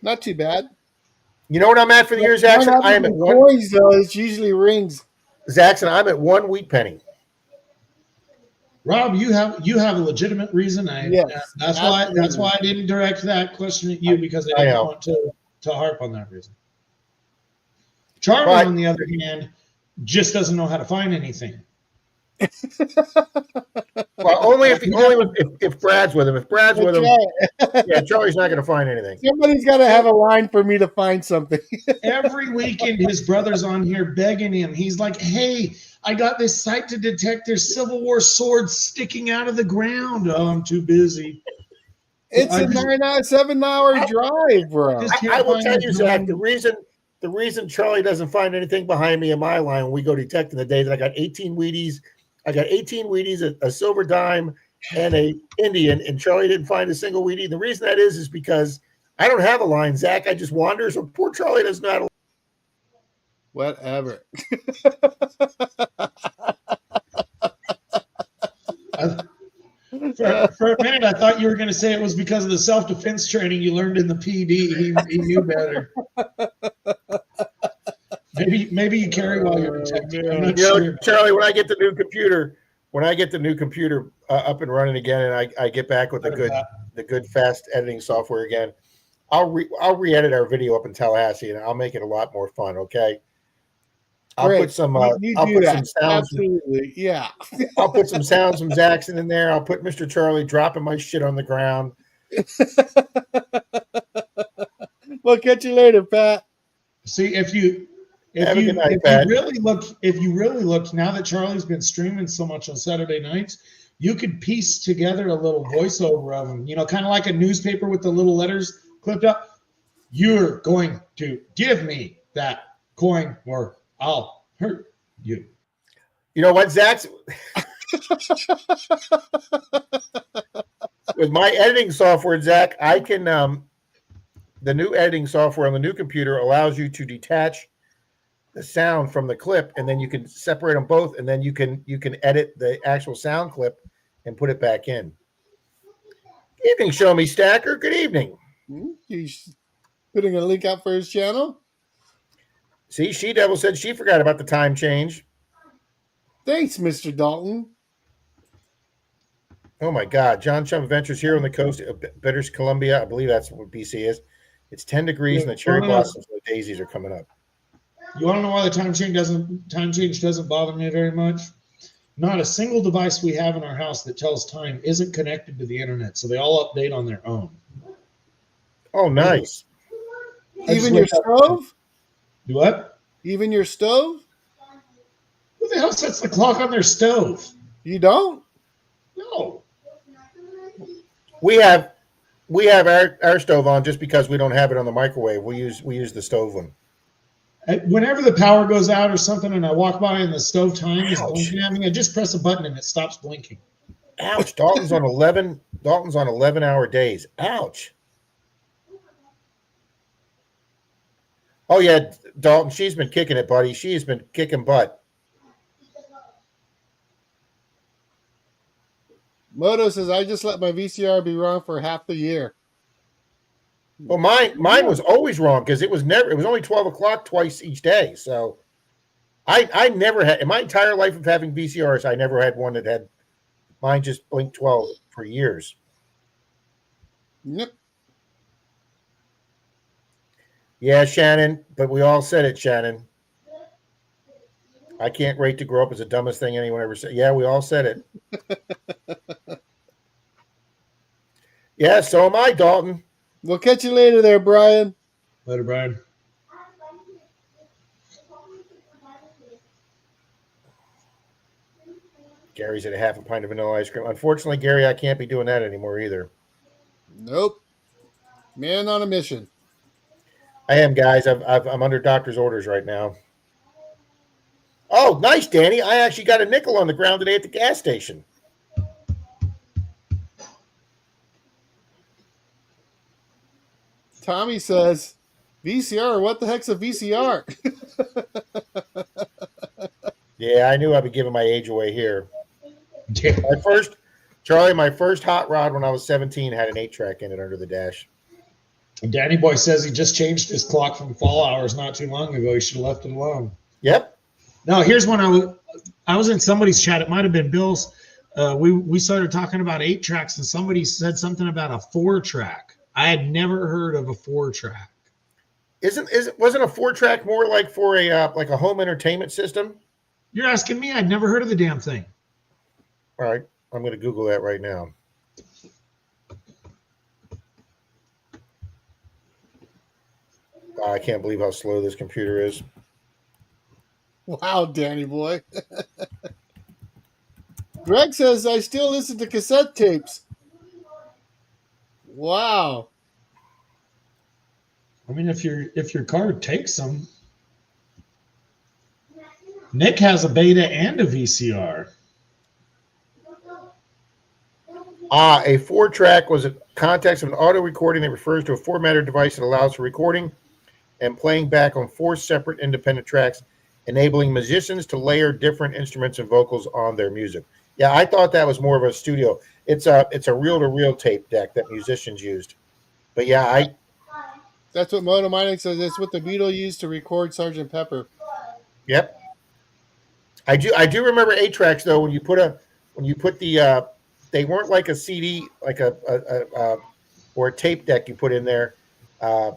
Not too bad. You know what I'm at for the year, Zaxxon? I am at 1. Coins, though. It's usually rings. Zaxxon, I'm at 1 wheat penny. Rob, you have a legitimate reason. That's why I didn't direct that question at you, because I didn't want to harp on that reason. Charlie, on the other hand, just doesn't know how to find anything. Well, only if Brad's with him. If Brad's with him, yeah, Charlie's not going to find anything. Somebody's got to have a line for me to find something. Every weekend, his brother's on here begging him. He's like, "Hey, I got this site to detect there's Civil War swords sticking out of the ground." Oh, I'm too busy. It's a 7-hour drive, bro. I will tell you, Zach, the reason Charlie doesn't find anything behind me in my line when we go detecting the day that I got 18 Wheaties. I got 18 Wheaties, a silver dime, and a Indian, and Charlie didn't find a single Wheatie. The reason that is because I don't have a line, Zach. I just wander, so poor Charlie doesn't know how to. Whatever. For a minute, I thought you were going to say it was because of the self-defense training you learned in the PD. He knew better. Maybe you carry while you're detecting. I'm not sure. Charlie, when I get the new computer up and running again, and I get back with the good fast editing software again, I'll re-edit our video up in Tallahassee, and I'll make it a lot more fun. Okay. I'll put some sounds. Absolutely, yeah. I'll put some sounds from Zaxxon in there. I'll put Mr. Charlie dropping my shit on the ground. We'll catch you later, Pat. See, if you really look, now that Charlie's been streaming so much on Saturday nights, you could piece together a little voiceover of him. You know, kind of like a newspaper with the little letters clipped up. You're going to give me that coin, or I'll hurt you. You know what, Zach? With my editing software, Zach, I can the new editing software on the new computer allows you to detach the sound from the clip, and then you can separate them both, and then you can edit the actual sound clip and put it back in. Good evening, Show Me Stacker. Good evening. He's putting a link out for his channel. See, She Devil said she forgot about the time change. Thanks, Mr. Dalton. Oh my God. John Chum Adventures here on the coast of British Columbia. I believe that's what BC is. It's 10 degrees and the cherry blossoms and the daisies are coming up. You want to know why the time change doesn't bother me very much? Not a single device we have in our house that tells time isn't connected to the internet, so they all update on their own. Oh, nice. Even your stove? Do what? Even your stove? Who the hell sets the clock on their stove? You don't? No. We have our stove on just because we don't have it on the microwave. We use the stove one. Whenever the power goes out or something and I walk by and the stove time is Ouch. blinking at me, I just press a button and it stops blinking. Ouch. Dalton's on 11-hour days. Ouch. Oh yeah, Dalton, she's been kicking it, buddy. She's been kicking butt. Moto says, I just let my VCR be wrong for half the year. Well, mine was always wrong because it was only 12 o'clock twice each day. So I never had, in my entire life of having VCRs, I never had one that had mine just blinked 12 for years. Yep. Yeah, Shannon, but we all said it, Shannon. I can't wait to grow up as the dumbest thing anyone ever said. Yeah, we all said it. Yeah, so am I, Dalton. We'll catch you later there, Brian. Later, Brian. Gary's at a half a pint of vanilla ice cream. Unfortunately, Gary, I can't be doing that anymore either. Nope. Man on a mission. I am, guys. I'm under doctor's orders right now. Oh, nice, Danny. I actually got a nickel on the ground today at the gas station. Tommy says, VCR, what the heck's a VCR? Yeah, I knew I'd be giving my age away here. My first hot rod when I was 17 had an 8-track in it under the dash. Danny Boy says he just changed his clock from fall hours not too long ago. He should have left it alone. Yep. No, here's one. I was in somebody's chat. It might have been Bill's. We started talking about 8-tracks, and somebody said something about a 4-track. I had never heard of a 4-track. Wasn't a 4-track more like for a home entertainment system? You're asking me? I'd never heard of the damn thing. All right, I'm going to Google that right now. I can't believe how slow this computer is. Wow, Danny boy. Greg says, I still listen to cassette tapes. Wow. I mean, if your card takes them. Nick has a beta and a VCR. A 4-track was a context of an audio recording that refers to a formatted device that allows for recording and playing back on 4 separate independent tracks, enabling musicians to layer different instruments and vocals on their music. Yeah, I thought that was more of a studio. It's a reel-to-reel tape deck that musicians used. But yeah, that's what Moto Mining says. It's what the Beatles used to record Sgt. Pepper. Yep. I do remember 8-tracks though. When you put the they weren't like a CD, like a or a tape deck you put in there, a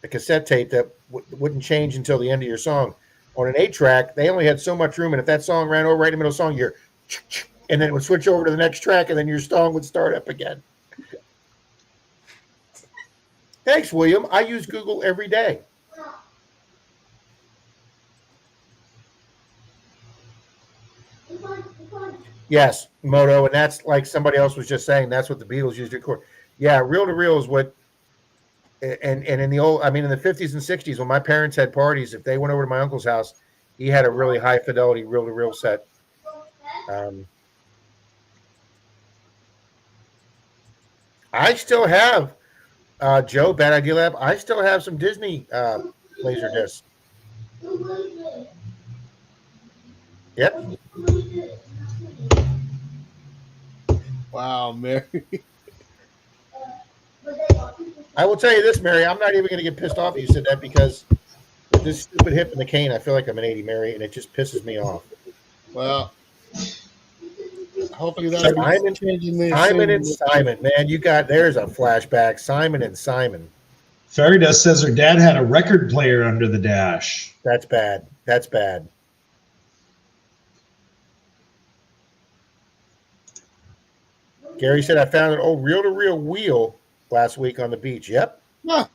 cassette tape that wouldn't change until the end of your song. On an 8-track, they only had so much room, and if that song ran over right in the middle of the song, and then it would switch over to the next track, and then your song would start up again. Thanks, William. I use Google every day. Yes, Moto, and that's like somebody else was just saying. That's what the Beatles used to record. Yeah, reel to reel is what. And in the in the 50s and 60s, when my parents had parties, if they went over to my uncle's house, he had a really high fidelity reel to reel set. I still have Joe, Bad Idea Lab. I still have some Disney laser discs. Yep. Wow, Mary. I will tell you this, Mary. I'm not even going to get pissed off that you said that because with this stupid hip and the cane, I feel like I'm an 80, Mary, and it just pisses me off. Well, hopefully that's changing this. Simon and Simon, man, there's a flashback. Simon and Simon. Fairy Dust says her dad had a record player under the dash. That's bad. That's bad. Gary said, I found an old reel-to-reel wheel last week on the beach. Yep. Yeah.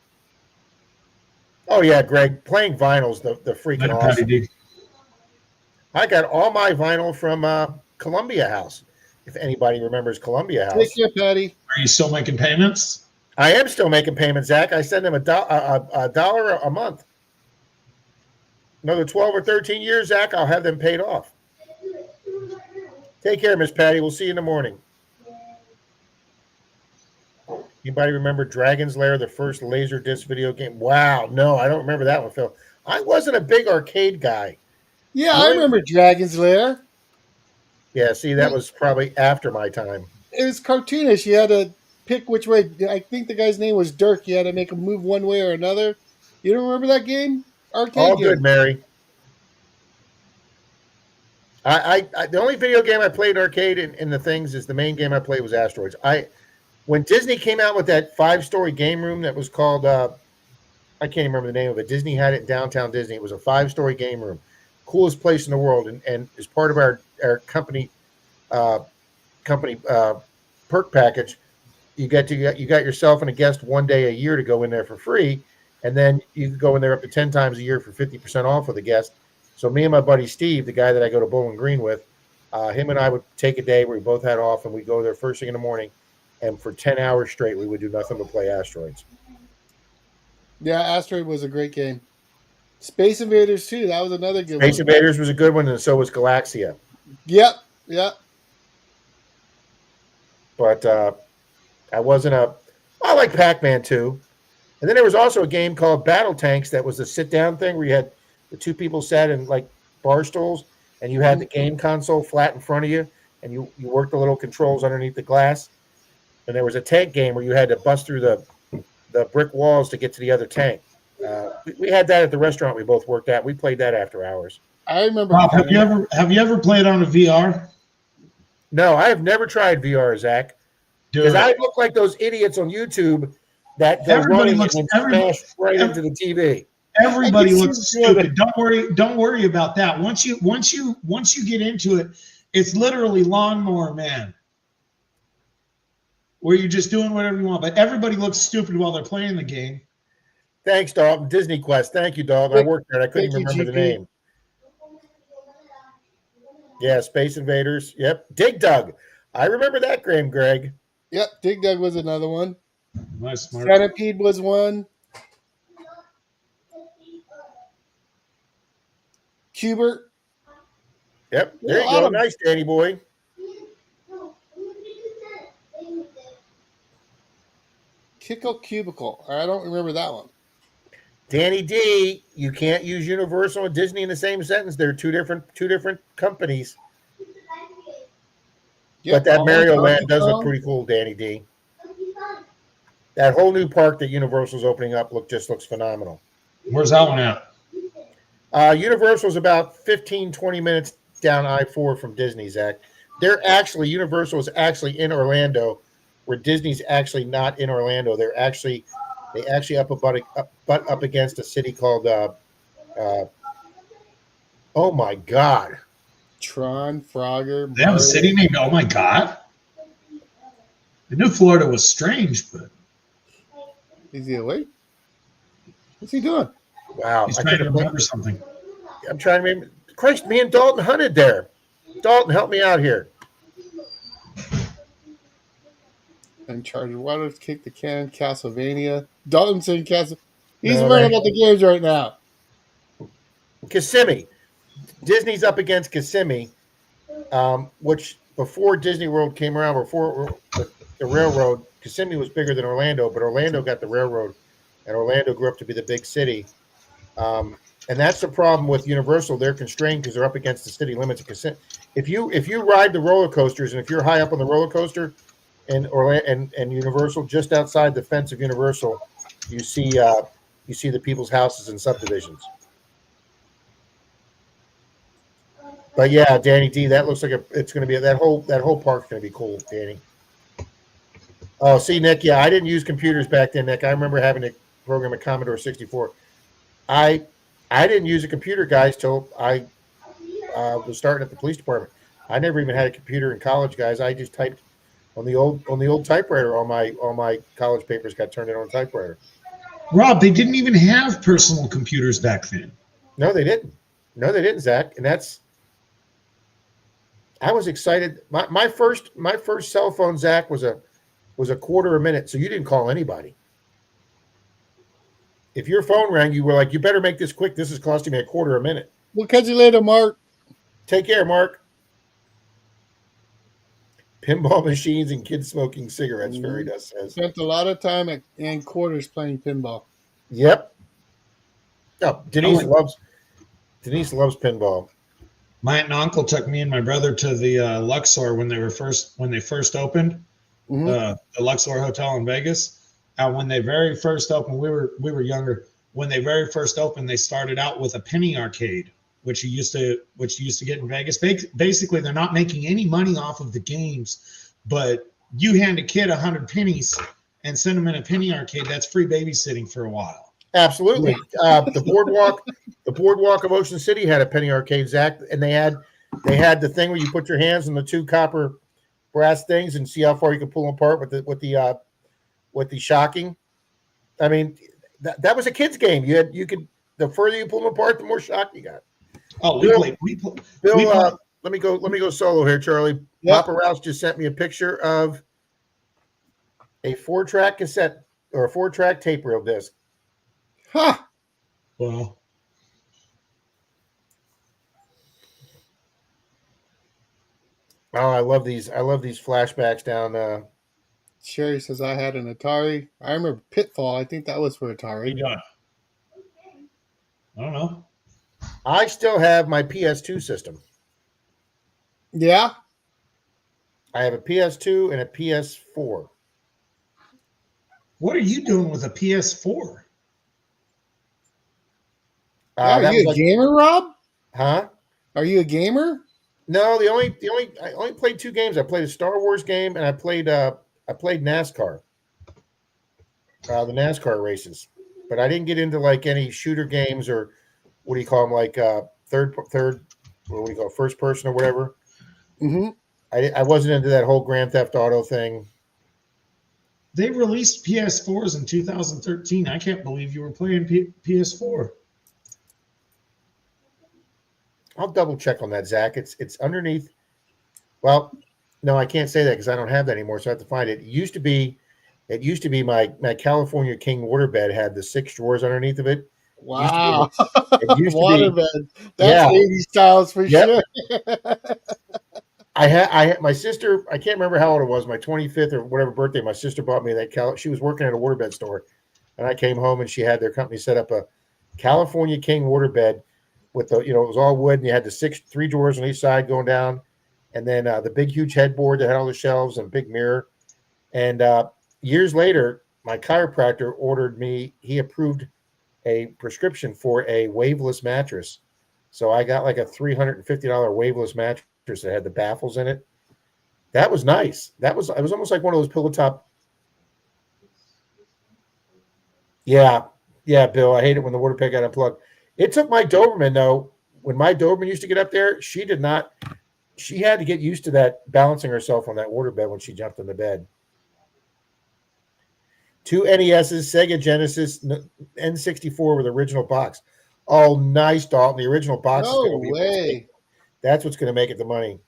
Oh yeah, Greg, playing vinyl's the freaking Later, Patty awesome. D. I got all my vinyl from Columbia House. If anybody remembers Columbia Take House, care, Patty. Are you still making payments? I am still making payments, Zach. I send them a dollar a month. Another 12 or 13 years, Zach, I'll have them paid off. Take care, Miss Patty. We'll see you in the morning. Anybody remember Dragon's Lair, the first laser disc video game? Wow, no, I don't remember that one, Phil. I wasn't a big arcade guy. Yeah, I remember Dragon's Lair. Yeah, see, that was probably after my time. It was cartoonish. You had to pick which way. I think the guy's name was Dirk. You had to make him move one way or another. You don't remember that game? Arcade All game. good, Mary. The only video game I played arcade in the things is the main game I played was Asteroids. When Disney came out with that 5-story game room that was called I can't even remember the name of it. Disney had it in downtown Disney. It was a 5-story game room, coolest place in the world, and as part of our company perk package, you got yourself and a guest one day a year to go in there for free, and then you could go in there up to 10 times a year for 50% off with a guest. So me and my buddy Steve, the guy that I go to Bowling Green with, him and I would take a day where we both had off, and we'd go there first thing in the morning, and for 10 hours straight, we would do nothing but play Asteroids. Yeah, Asteroid was a great game. Space Invaders too. That was another good one. Space Invaders was a good one, and so was Galaxia. Yep. But I like Pac-Man too. And then there was also a game called Battle Tanks that was a sit-down thing where you had the two people sat in like bar stools, and you had the game console flat in front of you, and you worked the little controls underneath the glass. And there was a tank game where you had to bust through the brick walls to get to the other tank. We had that at the restaurant we both worked at. We played that after hours. I remember. Rob, have you ever played on a VR? No, I have never tried VR, Zach, because I look like those idiots on YouTube that go running and smash right into the TV. Everybody looks stupid. Don't worry about that. Once you get into it, it's literally Lawnmower Man, where you're just doing whatever you want. But everybody looks stupid while they're playing the game. Thanks, dog. Disney Quest. Thank you, dog. I worked there. I couldn't even remember the name. Yeah, Space Invaders. Yep. Dig Dug. I remember that game, Greg. Yep. Dig Dug was another one. Nice, smart. Centipede was one. Cubert. Yep. There you go. Nice, Danny boy. Kickle Cubicle. I don't remember that one. Danny D, you can't use Universal and Disney in the same sentence. They're two different companies. Yep, but that Mario Land does look pretty cool, Danny D. That whole new park that Universal's opening up looks phenomenal. Where's that one at? Universal's about 15, 20 minutes down I-4 from Disney, Zach. Universal is actually in Orlando, where Disney's actually not in Orlando. They actually butt up against a city called oh my God, Tron, Frogger. They have a city named Oh My God. I knew Florida was strange, but is he awake? What's he doing? Wow, he's trying to remember something. I'm trying to remember. Christ, me and Dalton hunted there. Dalton, help me out here. Uncharted Waters, Kick the Can, Castlevania. Dalton's in Castle. He's learning about the games right now. Kissimmee. Disney's up against Kissimmee, which before Disney World came around, before the railroad, Kissimmee was bigger than Orlando, but Orlando got the railroad, and Orlando grew up to be the big city. And that's the problem with Universal. They're constrained because they're up against the city limits of Kissimmee. If you ride the roller coasters, and if you're high up on the roller coaster, and Universal, just outside the fence of Universal, you see the people's houses and subdivisions. But yeah, Danny D, that looks like it's going to be that whole park's going to be cool, Danny. Oh, see, Nick, yeah, I didn't use computers back then, Nick. I remember having to program a Commodore 64. I didn't use a computer, guys, till I was starting at the police department. I never even had a computer in college, guys. I just typed on the old typewriter. All my college papers got turned in on a typewriter. Rob, they didn't even have personal computers back then. No, they didn't. No, they didn't, Zach. And I was excited. My first cell phone, Zach, was a quarter a minute, so you didn't call anybody. If your phone rang, you were like, "You better make this quick. This is costing me a quarter a minute." We'll catch you later, Mark. Take care, Mark. Pinball machines and kids smoking cigarettes. Fairy Dust says. Spent a lot of time in quarters playing pinball. Yep. Oh, Denise loves pinball. My aunt and uncle took me and my brother to the Luxor when they first opened, the Luxor Hotel in Vegas. And when they very first opened, we were younger. When they very first opened, they started out with a penny arcade, which you used to get in Vegas. Basically, they're not making any money off of the games, but you hand a kid 100 pennies and send them in a penny arcade. That's free babysitting for a while. Absolutely. The boardwalk of Ocean City had a penny arcade, Zach, and they had the thing where you put your hands on the two copper brass things and see how far you can pull them apart with the shocking. I mean, that was a kid's game. You could the further you pull them apart, the more shock you got. Oh, Bill, let me go solo here, Charlie. Yep. Papa Rouse just sent me a picture of a 4-track cassette or a 4-track tape reel disc. Huh. Well. Oh, I love these flashbacks down. Sherry says I had an Atari. I remember Pitfall. I think that was for Atari. I don't know. I still have my PS2 system. Yeah. I have a PS2 and a PS4. What are you doing with a PS4? Are you a gamer, Rob? Huh? Are you a gamer? No, I only played 2 games. I played a Star Wars game and I played NASCAR. The NASCAR races. But I didn't get into like any shooter games or what do you call them, like third what do you call it, first person or whatever. Mm-hmm. I wasn't into that whole Grand Theft Auto thing. They released PS4s in 2013. I can't believe you were playing PS4. I'll double check on that, Zach. It's underneath. Well, no, I can't say that because I don't have that anymore, so I have to find it. It used to be my California King waterbed had the 6 drawers underneath of it. Wow. Waterbed. That's 80s styles for sure. I had my sister, I can't remember how old it was, my 25th or whatever birthday, my sister bought me that. She was working at a waterbed store, and I came home and she had their company set up a California King waterbed with the, it was all wood and you had the 3 drawers on each side going down, and then the big huge headboard that had all the shelves and big mirror. And years later, my chiropractor he approved a prescription for a waveless mattress. So I got like a $350 waveless mattress that had the baffles in it. That was nice. It was almost like one of those pillow top. Yeah, Bill. I hate it when the water peg got unplugged. It took my Doberman though. When my Doberman used to get up there, she did not. She had to get used to that balancing herself on that waterbed when she jumped in the bed. 2 NESs, Sega Genesis, N64 with original box. Oh, nice, Dalton. The original box is going to be way. That's what's going to make it the money.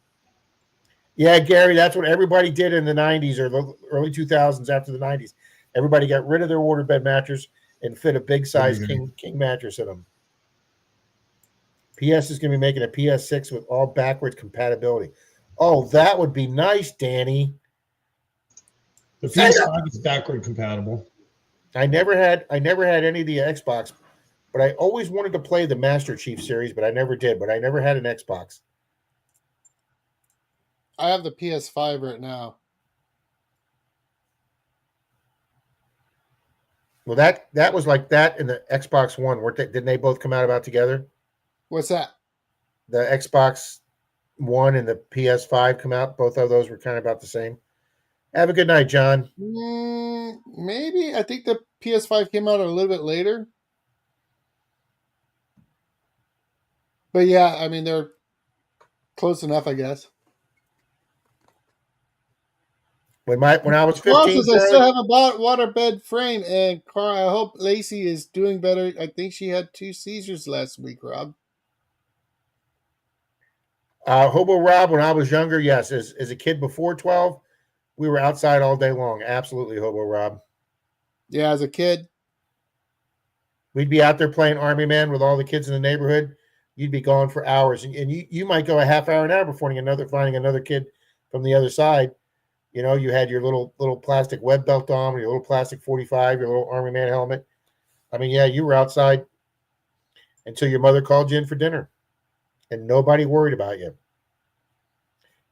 Yeah, Gary, that's what everybody did in the 90s or the early 2000s after the 90s. Everybody got rid of their waterbed mattress and fit a big size king mattress in them. PS is going to be making a PS6 with all backwards compatibility. Oh, that would be nice, Danny. The PS5 is backward compatible. I never had any of the Xbox, but I always wanted to play the Master Chief series, but I never did. But I never had an Xbox. I have the PS5 right now. Well, that was like that in the Xbox One. Didn't they both come out about together? What's that? The Xbox One and the PS5 come out. Both of those were kind of about the same. Have a good night, John. Maybe. I think the PS5 came out a little bit later. But yeah, I mean, they're close enough, I guess. When I was Carl 15, says I still Charlie. have a waterbed frame, and Carl, I hope Lacey is doing better. I think she had 2 seizures last week, Rob. Hobo Rob, when I was younger, yes. As a kid before 12, we were outside all day long. Absolutely, Hobo Rob. Yeah, as a kid. We'd be out there playing Army Man with all the kids in the neighborhood. You'd be gone for hours, and you might go a half hour, an hour before finding another kid from the other side. You know, you had your little plastic web belt on, your little plastic 45, your little Army Man helmet. I mean, yeah, you were outside until your mother called you in for dinner, and nobody worried about you.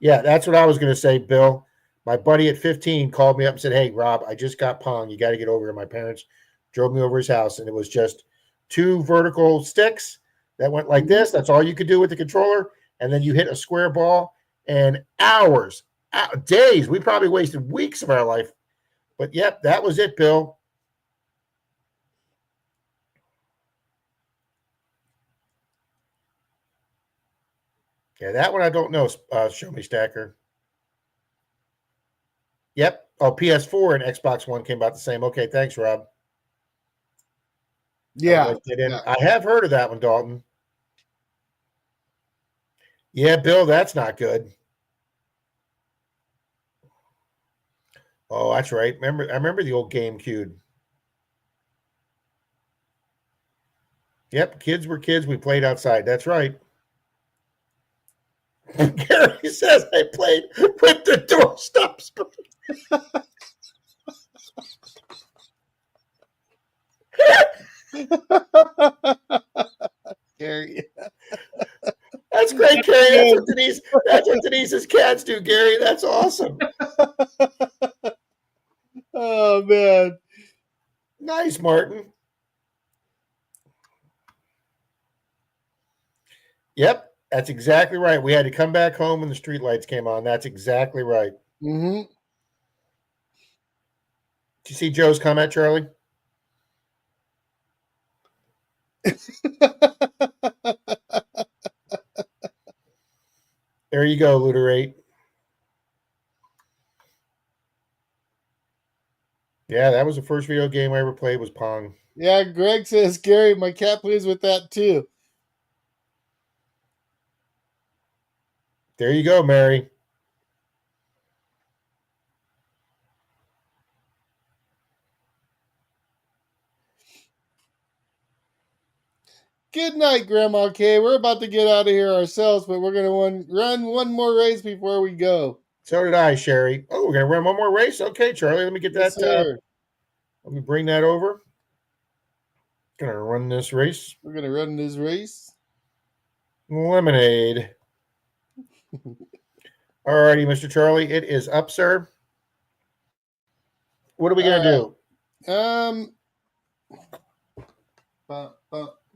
Yeah, that's what I was going to say, Bill. My buddy at 15 called me up and said, "Hey, Rob, I just got Pong. You got to get over here." My parents drove me over his house, and it was just 2 vertical sticks that went like this. That's all you could do with the controller. And then you hit a square ball, and hours, days, we probably wasted weeks of our life. But yep, that was it, Bill. Yeah, that one I don't know. Show me, Stacker. Yep. Oh, PS4 and Xbox One came out the same. Okay, thanks, Rob. Yeah. I have heard of that one, Dalton. Yeah, Bill, that's not good. Oh, that's right. I remember the old GameCube. Yep, kids were kids. We played outside. That's right. Gary says I played with the door stops. Gary. That's great, Gary. That's what Denise's cats do, Gary. That's awesome. Oh man. Nice, Martin. Yep, that's exactly right. We had to come back home when the street lights came on. That's exactly right. Mm-hmm. Did you see Joe's comment, Charlie? There you go, Luderate. Yeah, that was the first video game I ever played was Pong. Yeah, Greg says, Gary, my cat plays with that too. There you go, Mary. Good night, Grandma Kay. We're about to get out of here ourselves, but we're going to run one more race before we go. So did I, Sherry. Oh, we're going to run one more race? Okay, Charlie, let me get Yes, that. sir. Let me bring that over. Going to run this race. We're going to run this race. Lemonade. All righty, Mr. Charlie. It is up, sir. What are we going to do?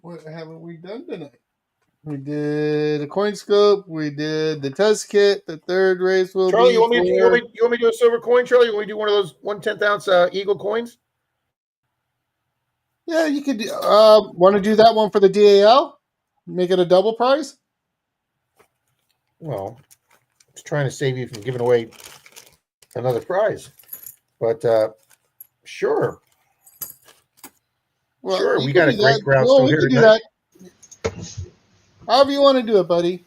What haven't we done tonight? We did a coin scope. We did the test kit. The third race will Charlie, be you want me to do a silver coin, Charlie? You want me to do one of those 1/10 ounce Eagle coins? Yeah, you could. Want to do that one for the DAL? Make it a double prize? Well, I was trying to save you from giving away another prize. But sure. Well, sure, we got a great crowd still here tonight. However you want to do it, buddy.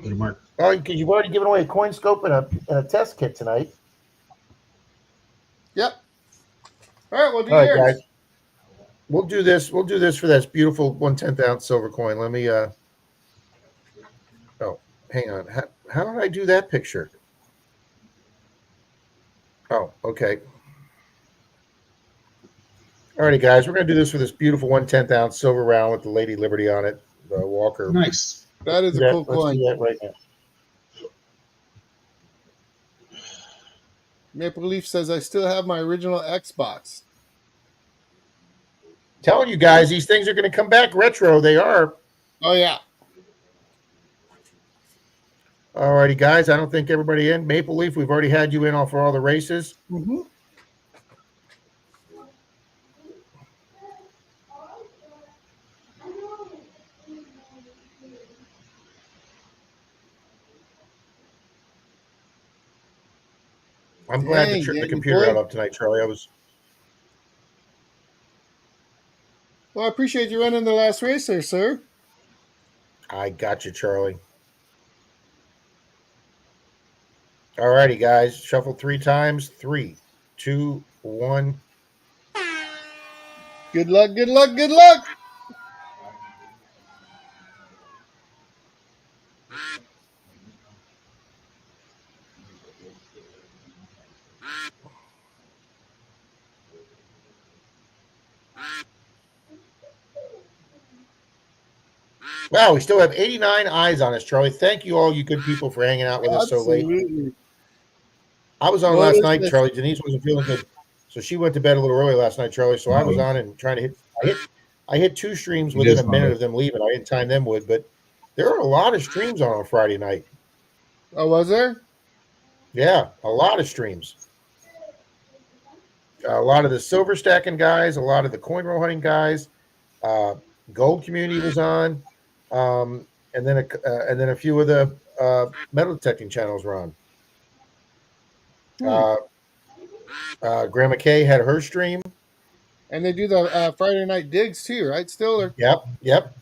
Good, Mark. Oh, because you've already given away a coin scope and a test kit tonight. Yep. All right, we'll do All yours. right, guys. We'll do this for this beautiful 1/10 ounce silver coin. Let me oh, hang on. How did I do that picture? Oh, okay. All righty, guys. We're going to do this for this beautiful 1/10 ounce silver round with the Lady Liberty on it, the Walker. Nice. That is a cool Let's coin. do that right now. Maple Leaf says, I still have my original Xbox. Telling you guys, these things are going to come back retro. They are. Oh, yeah. All righty, guys. I don't think everybody in. Maple Leaf, we've already had you in for all the races. Mm-hmm. I'm glad the computer got up tonight, Charlie. Well, I appreciate you running the last race there, sir. I got you, Charlie. All righty, guys. Shuffle 3 times. 3, 2, 1. Good luck, good luck, good luck. Wow, we still have 89 eyes on us, Charlie. Thank you, all you good people, for hanging out with us so late. I was on last night, Charlie. Denise wasn't feeling good, so she went to bed a little early last night, Charlie. So I was on and trying to hit. I hit 2 streams within a minute of them leaving. I didn't time them with, but there are a lot of streams on Friday night. Oh, was there? Yeah, a lot of streams. A lot of the silver stacking guys, a lot of the coin roll hunting guys. Gold community was on, and then a few of the metal detecting channels were on. Grandma Kay had her stream, and they do the Friday night digs too, right? Still, Yep.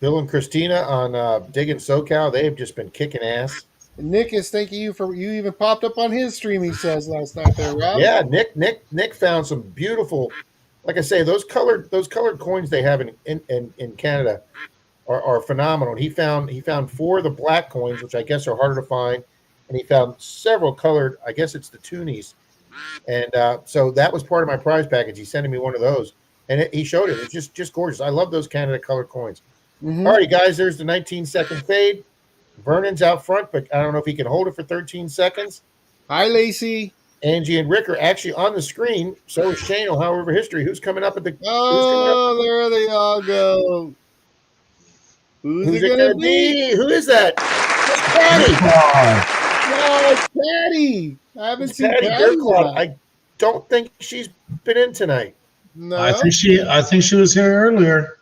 Bill and Christina on Digging SoCal, they have just been kicking ass. Nick is thanking you for you even popped up on his stream. He says last night there, Rob. Yeah, Nick found some beautiful, like I say, those colored coins they have in Canada are phenomenal. He found 4 of the black coins, which I guess are harder to find, and he found several colored. I guess it's the toonies, and so that was part of my prize package. He's sending me one of those, and he showed it. It's just gorgeous. I love those Canada colored coins. Mm-hmm. All right, guys, there's the 19-second fade. Vernon's out front, but I don't know if he can hold it for 13 seconds. Hi, Lacey. Angie and Rick are actually on the screen. So is Shane, Ohio River History. Who's coming up at the? Oh, there they all go. Who's it gonna be? Who is that? It's Patty. No, it's Patty. I haven't seen Patty. I don't think she's been in tonight. No, I think she was here earlier.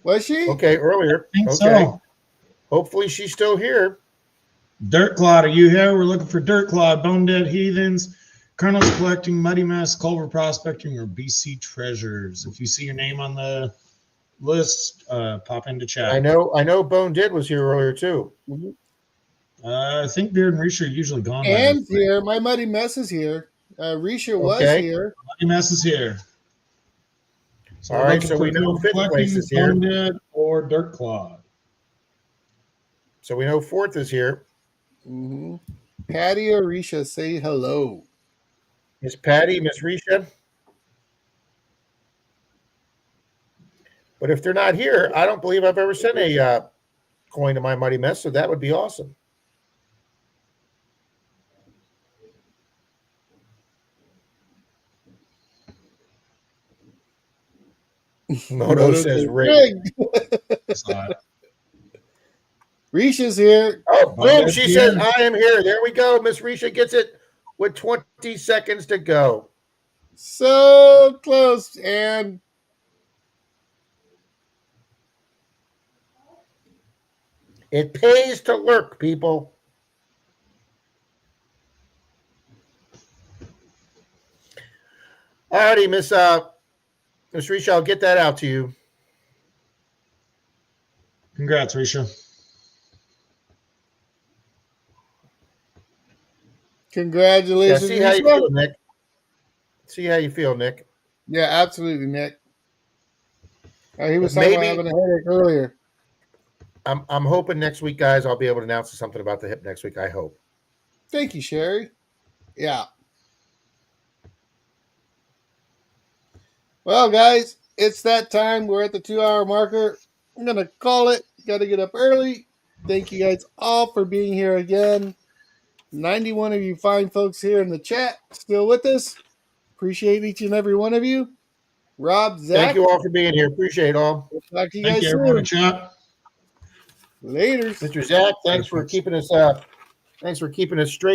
Was she? Okay, earlier. I think okay. So. Hopefully she's still here. Dirt Clod, are you here? We're looking for Dirt Clod, Bone Dead Heathens, Colonels Collecting, Muddy Mess, Culver Prospecting, or BC Treasures. If you see your name on the list, pop into chat. I know Bone Dead was here earlier too. Mm-hmm. I think Beard and Risha are usually gone. And here, my Muddy Mess is here. Risha was here. Muddy Mess is here. So all right, so we know 5th place is here. Bone Dead or Dirt Clod. So we know 4th is here. Mm-hmm. Patty or Risha, say hello. Miss Patty, Miss Risha. But if they're not here, I don't believe I've ever sent a coin to my Muddy Mess, so that would be awesome. Moto says rigged. Risha's here. Oh, boom. She says, I am here. There we go. Miss Risha gets it with 20 seconds to go. So close. And it pays to lurk, people. All righty, Miss Risha, I'll get that out to you. Congrats, Risha. Congratulations. Yeah, see how you feel, Nick. See how you feel, Nick. Yeah, absolutely, Nick. He was talking about having a headache earlier. I'm hoping next week, guys, I'll be able to announce something about the hip next week. I hope. Thank you, Sherry. Yeah. Well, guys, it's that time. We're at the 2-hour marker. I'm going to call it. Got to get up early. Thank you guys all for being here again. 91 of you fine folks here in the chat still with us. Appreciate each and every one of you. Rob, Zach. Thank you all for being here. Appreciate it all. We'll talk to you guys soon. Chat. Later. Mr. Zach, thanks for keeping us straight.